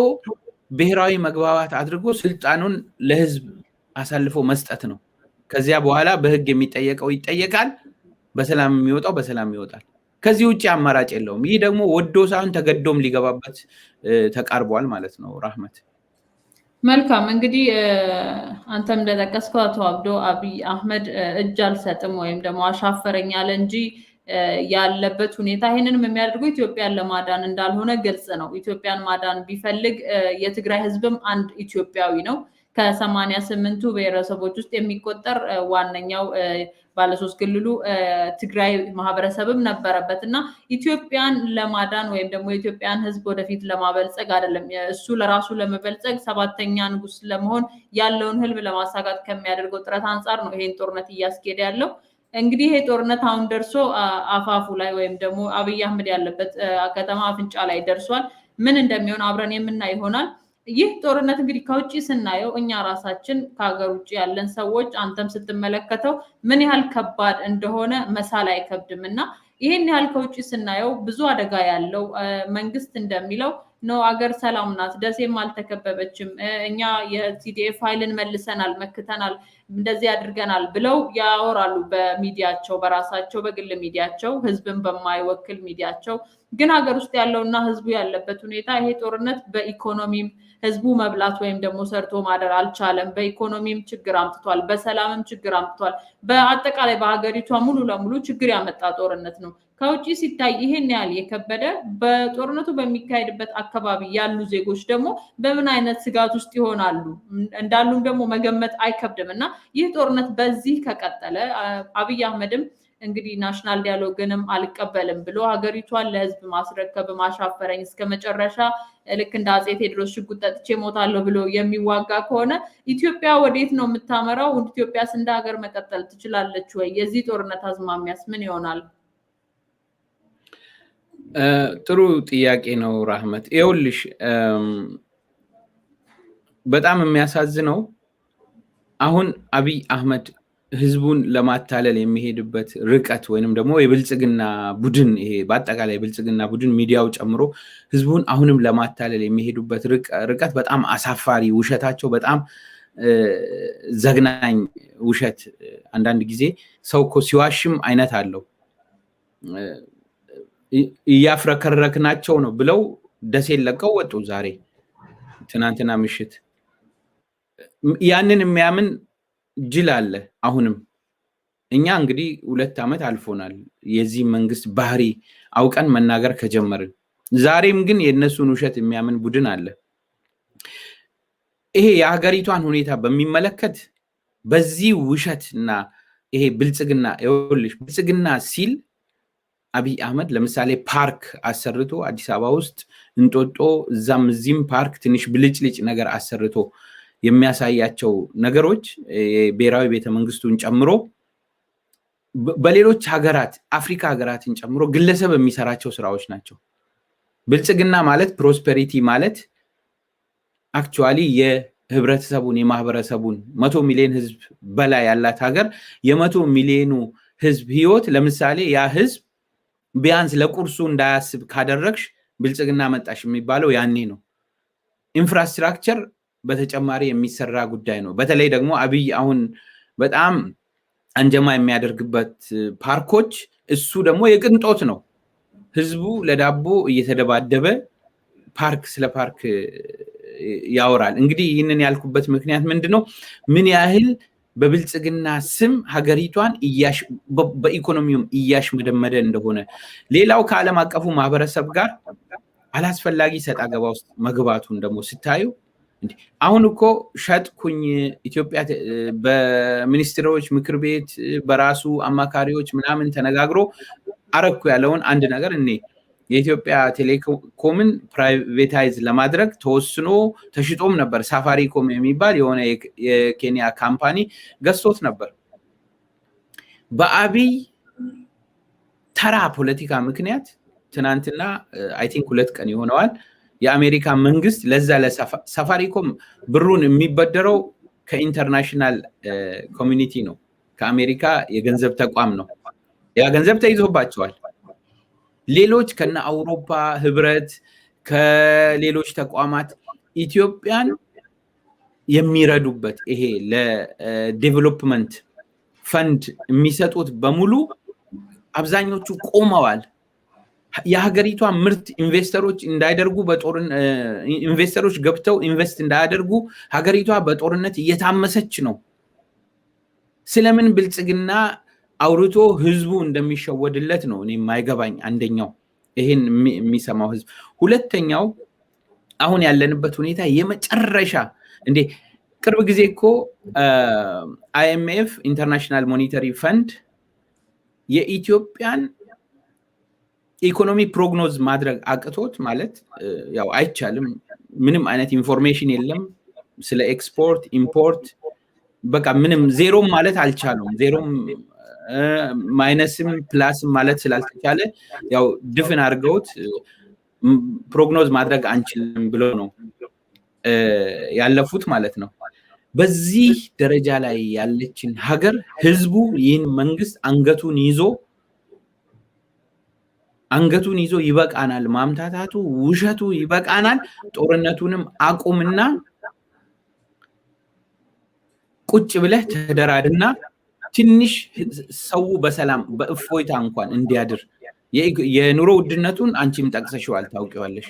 ብሔራዊ መግባባት አድርጎ ስልጣኑን ለህዝብ አሳልፎ መስጠት ነው። ከዚያ በኋላ በህግ የሚጠየቀው ይጠየቃል፣ በሰላም የሚወጣው በሰላም ይወጣል። ከዚህ ውጪ አማራጭ የለውም። ይህ ደግሞ ወዶ ሳይሆን ተገዶም ሊገባበት ተቃርቧል ማለት ነው። ራህመት መልካም እንግዲህ አንተም እንደጠቀስከው አቶ አብዶ አብይ አህመድ እጅ አልሰጥም ወይም ደግሞ አሻፈረኝ አለ እንጂ ያለበት ሁኔታ ይሄንንም የሚያደርገው ኢትዮጵያን ለማዳን እንዳልሆነ ግልጽ ነው። ኢትዮጵያን ማዳን ቢፈልግ የትግራይ ህዝብም አንድ ኢትዮጵያዊ ነው። ከ88ቱ ብሔረሰቦች ውስጥ የሚቆጠር ዋነኛው ባለሶስት ክልሉ ትግራይ ማህበረሰብም ነበረበት እና ኢትዮጵያን ለማዳን ወይም ደግሞ የኢትዮጵያን ህዝብ ወደፊት ለማበልጸግ አይደለም እሱ ለራሱ ለመበልጸግ 7ኛ ንጉስ ለመሆን ያለውን ህልም ለማሳካት ከሚያደርገው ጥረት አንፃር ነው ይሄን ጦርነት እያስኬደ ያለው። እንግዲህ ይሄ ጦርነት አሁን ደርሶ አፋፉ ላይ ወይም ደግሞ አብይ አህመድ ያለበት ከተማ አፍንጫ ላይ ደርሷል። ምን እንደሚሆን አብረን የምናይ ይሆናል። ይህ ጦርነት እንግዲህ ከውጪ ስናየው እኛ ራሳችን ከሀገር ውጭ ያለን ሰዎች አንተም ስትመለከተው ምን ያህል ከባድ እንደሆነ መሳል አይከብድም እና ይሄን ያህል ከውጪ ስናየው ብዙ አደጋ ያለው መንግስት እንደሚለው ነው አገር ሰላም ናት፣ ደሴም አልተከበበችም፣ እኛ የቲዲኤፍ ኃይልን መልሰናል፣ መክተናል፣ እንደዚህ አድርገናል ብለው ያወራሉ በሚዲያቸው በራሳቸው በግል ሚዲያቸው ህዝብን በማይወክል ሚዲያቸው። ግን ሀገር ውስጥ ያለውና ህዝቡ ያለበት ሁኔታ ይሄ ጦርነት በኢኮኖሚም ህዝቡ መብላት ወይም ደግሞ ሰርቶ ማደር አልቻለም። በኢኮኖሚም ችግር አምጥቷል፣ በሰላምም ችግር አምጥቷል። በአጠቃላይ በሀገሪቷ ሙሉ ለሙሉ ችግር ያመጣ ጦርነት ነው። ከውጪ ሲታይ ይሄን ያህል የከበደ በጦርነቱ በሚካሄድበት አካባቢ ያሉ ዜጎች ደግሞ በምን አይነት ስጋት ውስጥ ይሆናሉ እንዳሉም ደግሞ መገመት አይከብድም እና ይህ ጦርነት በዚህ ከቀጠለ አብይ አህመድም እንግዲህ ናሽናል ዲያሎግንም አልቀበልም ብሎ ሀገሪቷን ለህዝብ ማስረከብ ማሻፈረኝ እስከመጨረሻ ልክ እንደ አፄ ቴዎድሮስ ሽጉጥ ጠጥቼ ሞታለሁ ብሎ የሚዋጋ ከሆነ ኢትዮጵያ ወዴት ነው የምታመራው? ኢትዮጵያስ እንደ ሀገር መቀጠል ትችላለች ወይ? የዚህ ጦርነት አዝማሚያስ ምን ይሆናል? ጥሩ ጥያቄ ነው ራህመት። ይኸውልሽ በጣም የሚያሳዝነው አሁን አብይ አህመድ ህዝቡን ለማታለል የሚሄድበት ርቀት ወይንም ደግሞ የብልጽግና ቡድን ይሄ በአጠቃላይ የብልጽግና ቡድን ሚዲያው ጨምሮ ህዝቡን አሁንም ለማታለል የሚሄዱበት ርቀት በጣም አሳፋሪ፣ ውሸታቸው በጣም ዘግናኝ ውሸት። አንዳንድ ጊዜ ሰው እኮ ሲዋሽም አይነት አለው። እያፍረከረክናቸው ነው ብለው ደሴን ለቀው ወጡ ዛሬ ትናንትና ምሽት። ያንን የሚያምን ጅል አለ አሁንም። እኛ እንግዲህ 2 ዓመት አልፎናል የዚህ መንግስት ባህሪ አውቀን መናገር ከጀመርን። ዛሬም ግን የነሱን ውሸት የሚያምን ቡድን አለ። ይሄ የሀገሪቷን ሁኔታ በሚመለከት በዚህ ውሸትና ይሄ ብልጽግና ይኸውልሽ ብልጽግና ሲል አብይ አህመድ ለምሳሌ ፓርክ አሰርቶ አዲስ አበባ ውስጥ እንጦጦ እዛም እዚህም ፓርክ ትንሽ ብልጭልጭ ነገር አሰርቶ የሚያሳያቸው ነገሮች ብሔራዊ ቤተመንግስቱን ጨምሮ በሌሎች ሀገራት አፍሪካ ሀገራትን ጨምሮ ግለሰብ የሚሰራቸው ስራዎች ናቸው። ብልጽግና ማለት ፕሮስፐሪቲ ማለት አክቹአሊ የህብረተሰቡን የማህበረሰቡን 100 ሚሊዮን ህዝብ በላይ ያላት ሀገር የ100 ሚሊዮኑ ህዝብ ህይወት ለምሳሌ ያ ህዝብ ቢያንስ ለቁርሱ እንዳያስብ ካደረግሽ ብልጽግና መጣሽ የሚባለው ያኔ ነው። ኢንፍራስትራክቸር በተጨማሪ የሚሰራ ጉዳይ ነው። በተለይ ደግሞ አብይ አሁን በጣም አንጀማ የሚያደርግበት ፓርኮች እሱ ደግሞ የቅንጦት ነው። ህዝቡ ለዳቦ እየተደባደበ ፓርክ ስለ ፓርክ ያወራል። እንግዲህ ይህንን ያልኩበት ምክንያት ምንድነው? ምን ያህል በብልጽግና ስም ሀገሪቷን በኢኮኖሚውም እያሽመደመደ እንደሆነ። ሌላው ከዓለም አቀፉ ማህበረሰብ ጋር አላስፈላጊ ሰጣ ገባ ውስጥ መግባቱን ደግሞ ስታዩ አሁን እኮ ሸጥኩኝ ኢትዮጵያ በሚኒስትሮች ምክር ቤት በራሱ አማካሪዎች ምናምን ተነጋግሮ አረኩ ያለውን አንድ ነገር እኔ የኢትዮጵያ ቴሌኮምን ፕራይቬታይዝ ለማድረግ ተወስኖ ተሽጦም ነበር። ሳፋሪኮም የሚባል የሆነ የኬንያ ካምፓኒ ገዝቶት ነበር። በአብይ ተራ ፖለቲካ ምክንያት ትናንትና አይ ቲንክ 2 ቀን ይሆነዋል የአሜሪካ መንግስት ለዛ ለሳፋሪኮም ብሩን የሚበደረው ከኢንተርናሽናል ኮሚኒቲ ነው፣ ከአሜሪካ የገንዘብ ተቋም ነው። ያ ገንዘብ ተይዞባቸዋል። ሌሎች ከነ አውሮፓ ህብረት ከሌሎች ተቋማት ኢትዮጵያን የሚረዱበት ይሄ ለዴቨሎፕመንት ፈንድ የሚሰጡት በሙሉ አብዛኞቹ ቆመዋል። የሀገሪቷ ምርት ኢንቨስተሮች እንዳይደርጉ ኢንቨስተሮች ገብተው ኢንቨስት እንዳያደርጉ ሀገሪቷ በጦርነት እየታመሰች ነው። ስለምን ብልጽግና አውርቶ ህዝቡ እንደሚሸወድለት ነው እኔ የማይገባኝ። አንደኛው ይሄን የሚሰማው ህዝብ፣ ሁለተኛው አሁን ያለንበት ሁኔታ የመጨረሻ እንዴ ቅርብ ጊዜ እኮ አይኤምኤፍ ኢንተርናሽናል ሞኔታሪ ፈንድ የኢትዮጵያን ኢኮኖሚ ፕሮግኖዝ ማድረግ አቅቶት ማለት ያው አይቻልም፣ ምንም አይነት ኢንፎርሜሽን የለም ስለ ኤክስፖርት ኢምፖርት፣ በቃ ምንም ዜሮም ማለት አልቻሉም። ዜሮም ማይነስም ፕላስም ማለት ስላልተቻለ ያው ድፍን አድርገውት ፕሮግኖዝ ማድረግ አንችልም ብሎ ነው ያለፉት ማለት ነው። በዚህ ደረጃ ላይ ያለችን ሀገር ህዝቡ ይህን መንግስት አንገቱን ይዞ ይበቃናል፣ ማምታታቱ ውሸቱ ይበቃናል፣ ጦርነቱንም አቁምና ቁጭ ብለህ ተደራድና ትንሽ ሰው በሰላም በእፎይታ እንኳን እንዲያድር። የኑሮ ውድነቱን አንቺም ጠቅሰሽዋል፣ ታውቂዋለሽ።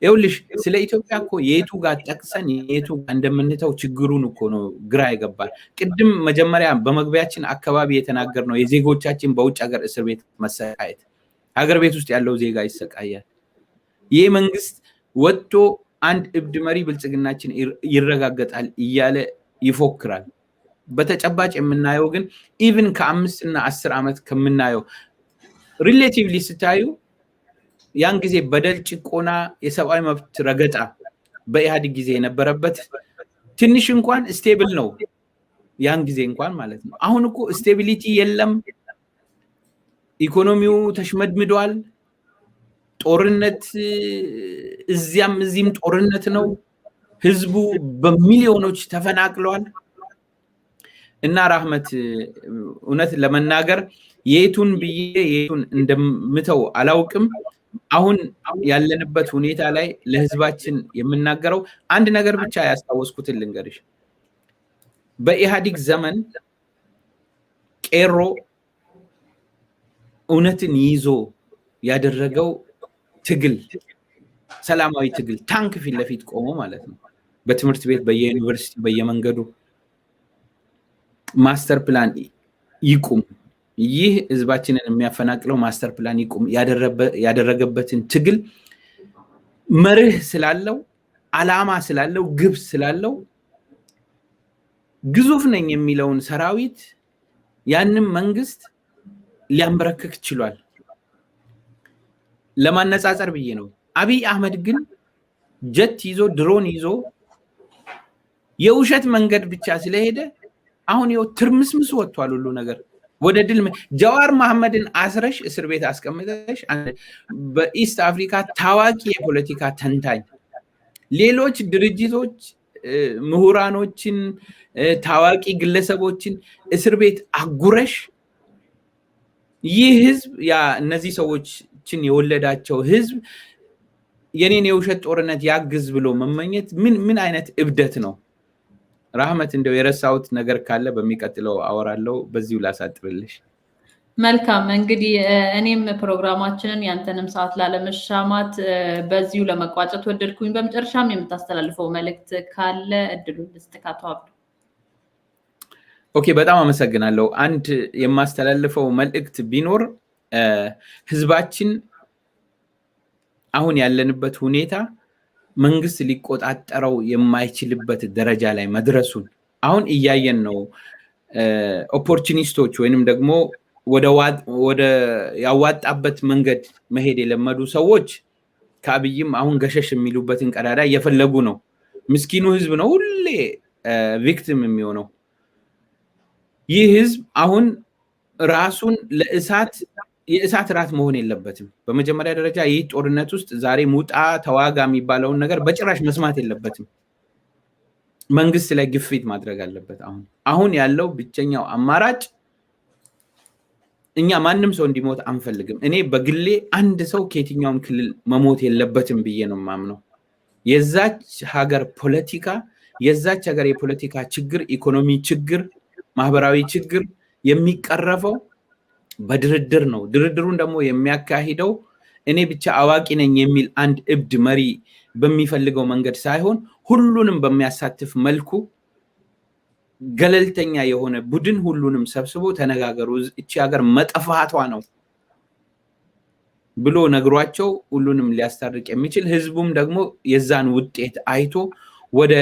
ይኸውልሽ ስለ ኢትዮጵያ እኮ የቱ ጋር ጠቅሰን የቱ ጋር እንደምንተው ችግሩን እኮ ነው ግራ ይገባል። ቅድም መጀመሪያ በመግቢያችን አካባቢ የተናገርነው የዜጎቻችን በውጭ ሀገር እስር ቤት መሰቃየት፣ ሀገር ቤት ውስጥ ያለው ዜጋ ይሰቃያል። ይህ መንግስት ወጥቶ አንድ እብድ መሪ ብልጽግናችን ይረጋገጣል እያለ ይፎክራል። በተጨባጭ የምናየው ግን ኢቭን ከ5 እና 10 ዓመት ከምናየው ሪሌቲቭሊ ስታዩ ያን ጊዜ በደል ጭቆና የሰብአዊ መብት ረገጣ በኢህአዴግ ጊዜ የነበረበት ትንሽ እንኳን ስቴብል ነው ያን ጊዜ እንኳን ማለት ነው አሁን እኮ ስቴቢሊቲ የለም ኢኮኖሚው ተሽመድምዷል ጦርነት እዚህም ጦርነት ነው ህዝቡ በሚሊዮኖች ተፈናቅሏል እና ራህመት እውነት ለመናገር የቱን ብዬ የቱን እንደምተው አላውቅም አሁን ያለንበት ሁኔታ ላይ ለህዝባችን የምናገረው አንድ ነገር ብቻ ያስታወስኩትን ልንገርሽ በኢህአዴግ ዘመን ቄሮ እውነትን ይዞ ያደረገው ትግል ሰላማዊ ትግል ታንክ ፊት ለፊት ቆሞ ማለት ነው በትምህርት ቤት በየዩኒቨርሲቲ በየመንገዱ ማስተር ፕላን ይቁም ይህ ህዝባችንን የሚያፈናቅለው ማስተር ፕላን ይቁም ያደረገበትን ትግል መርህ ስላለው አላማ ስላለው ግብ ስላለው ግዙፍ ነኝ የሚለውን ሰራዊት ያንን መንግስት ሊያንበረክክ ችሏል ለማነጻጸር ብዬ ነው አብይ አህመድ ግን ጀት ይዞ ድሮን ይዞ የውሸት መንገድ ብቻ ስለሄደ አሁን ይው ትርምስምስ ወጥቷል ሁሉ ነገር ወደ ድል ጀዋር መሐመድን አስረሽ እስር ቤት አስቀምጠሽ በኢስት አፍሪካ ታዋቂ የፖለቲካ ተንታኝ ሌሎች ድርጅቶች ምሁራኖችን ታዋቂ ግለሰቦችን እስር ቤት አጉረሽ ይህ ህዝብ ያ እነዚህ ሰዎችን የወለዳቸው ህዝብ የኔን የውሸት ጦርነት ያግዝ ብሎ መመኘት ምን አይነት እብደት ነው ራህመት እንደው የረሳውት ነገር ካለ በሚቀጥለው አወራለው በዚሁ ላሳጥርልሽ መልካም እንግዲህ እኔም ፕሮግራማችንን ያንተንም ሰዓት ላለመሻማት በዚሁ ለመቋጨት ወደድኩኝ በመጨረሻም የምታስተላልፈው መልእክት ካለ እድሉን ልስጥካቷው ኦኬ በጣም አመሰግናለሁ አንድ የማስተላልፈው መልእክት ቢኖር ህዝባችን አሁን ያለንበት ሁኔታ መንግስት ሊቆጣጠረው የማይችልበት ደረጃ ላይ መድረሱን አሁን እያየን ነው ኦፖርቹኒስቶች ወይንም ደግሞ ወደ ያዋጣበት መንገድ መሄድ የለመዱ ሰዎች ከአብይም አሁን ገሸሽ የሚሉበትን ቀዳዳ እየፈለጉ ነው ምስኪኑ ህዝብ ነው ሁሌ ቪክቲም የሚሆነው ይህ ህዝብ አሁን ራሱን የእሳት ራት መሆን የለበትም በመጀመሪያ ደረጃ ይህ ጦርነት ውስጥ ዛሬ ሙጣ ተዋጋ የሚባለውን ነገር በጭራሽ መስማት የለበትም መንግስት ላይ ግፊት ማድረግ አለበት አሁን ያለው ብቸኛው አማራጭ እኛ ማንም ሰው እንዲሞት አንፈልግም እኔ በግሌ አንድ ሰው ከየትኛውም ክልል መሞት የለበትም ብዬ ነው ማምነው የዛች ሀገር ፖለቲካ የዛች ሀገር የፖለቲካ ችግር ኢኮኖሚ ችግር ማህበራዊ ችግር የሚቀረፈው በድርድር ነው ድርድሩን ደግሞ የሚያካሂደው እኔ ብቻ አዋቂ ነኝ የሚል አንድ እብድ መሪ በሚፈልገው መንገድ ሳይሆን ሁሉንም በሚያሳትፍ መልኩ ገለልተኛ የሆነ ቡድን ሁሉንም ሰብስቦ ተነጋገሩ እቺ ሀገር መጥፋቷ ነው ብሎ ነግሯቸው ሁሉንም ሊያስታርቅ የሚችል ህዝቡም ደግሞ የዛን ውጤት አይቶ ወደ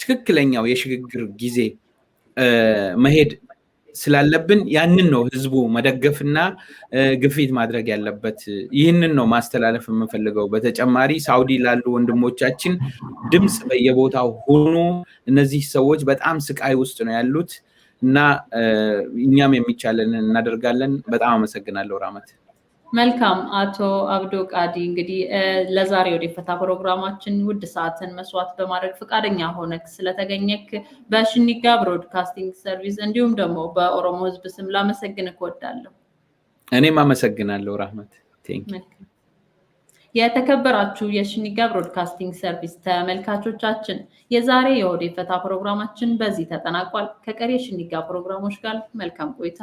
ትክክለኛው የሽግግር ጊዜ መሄድ ስላለብን ያንን ነው ህዝቡ መደገፍና ግፊት ማድረግ ያለበት ይህንን ነው ማስተላለፍ የምፈልገው በተጨማሪ ሳውዲ ላሉ ወንድሞቻችን ድምጽ በየቦታው ሆኖ እነዚህ ሰዎች በጣም ስቃይ ውስጥ ነው ያሉት እና እኛም የሚቻለንን እናደርጋለን በጣም አመሰግናለሁ ራህመት መልካም አቶ አብዶ ቃዲ እንግዲህ ለዛሬ ወደ ፈታ ፕሮግራማችን ውድ ሰዓትን መስዋዕት በማድረግ ፍቃደኛ ሆነክ ስለተገኘክ በሽኒጋ ብሮድካስቲንግ ሰርቪስ እንዲሁም ደግሞ በኦሮሞ ህዝብ ስም ላመሰግንክ ወዳለሁ እኔም አመሰግናለሁ ራህመት የተከበራችሁ የሽኒጋ ብሮድካስቲንግ ሰርቪስ ተመልካቾቻችን የዛሬ የወደ ፈታ ፕሮግራማችን በዚህ ተጠናቋል ከቀሪ የሽኒጋ ፕሮግራሞች ጋር መልካም ቆይታ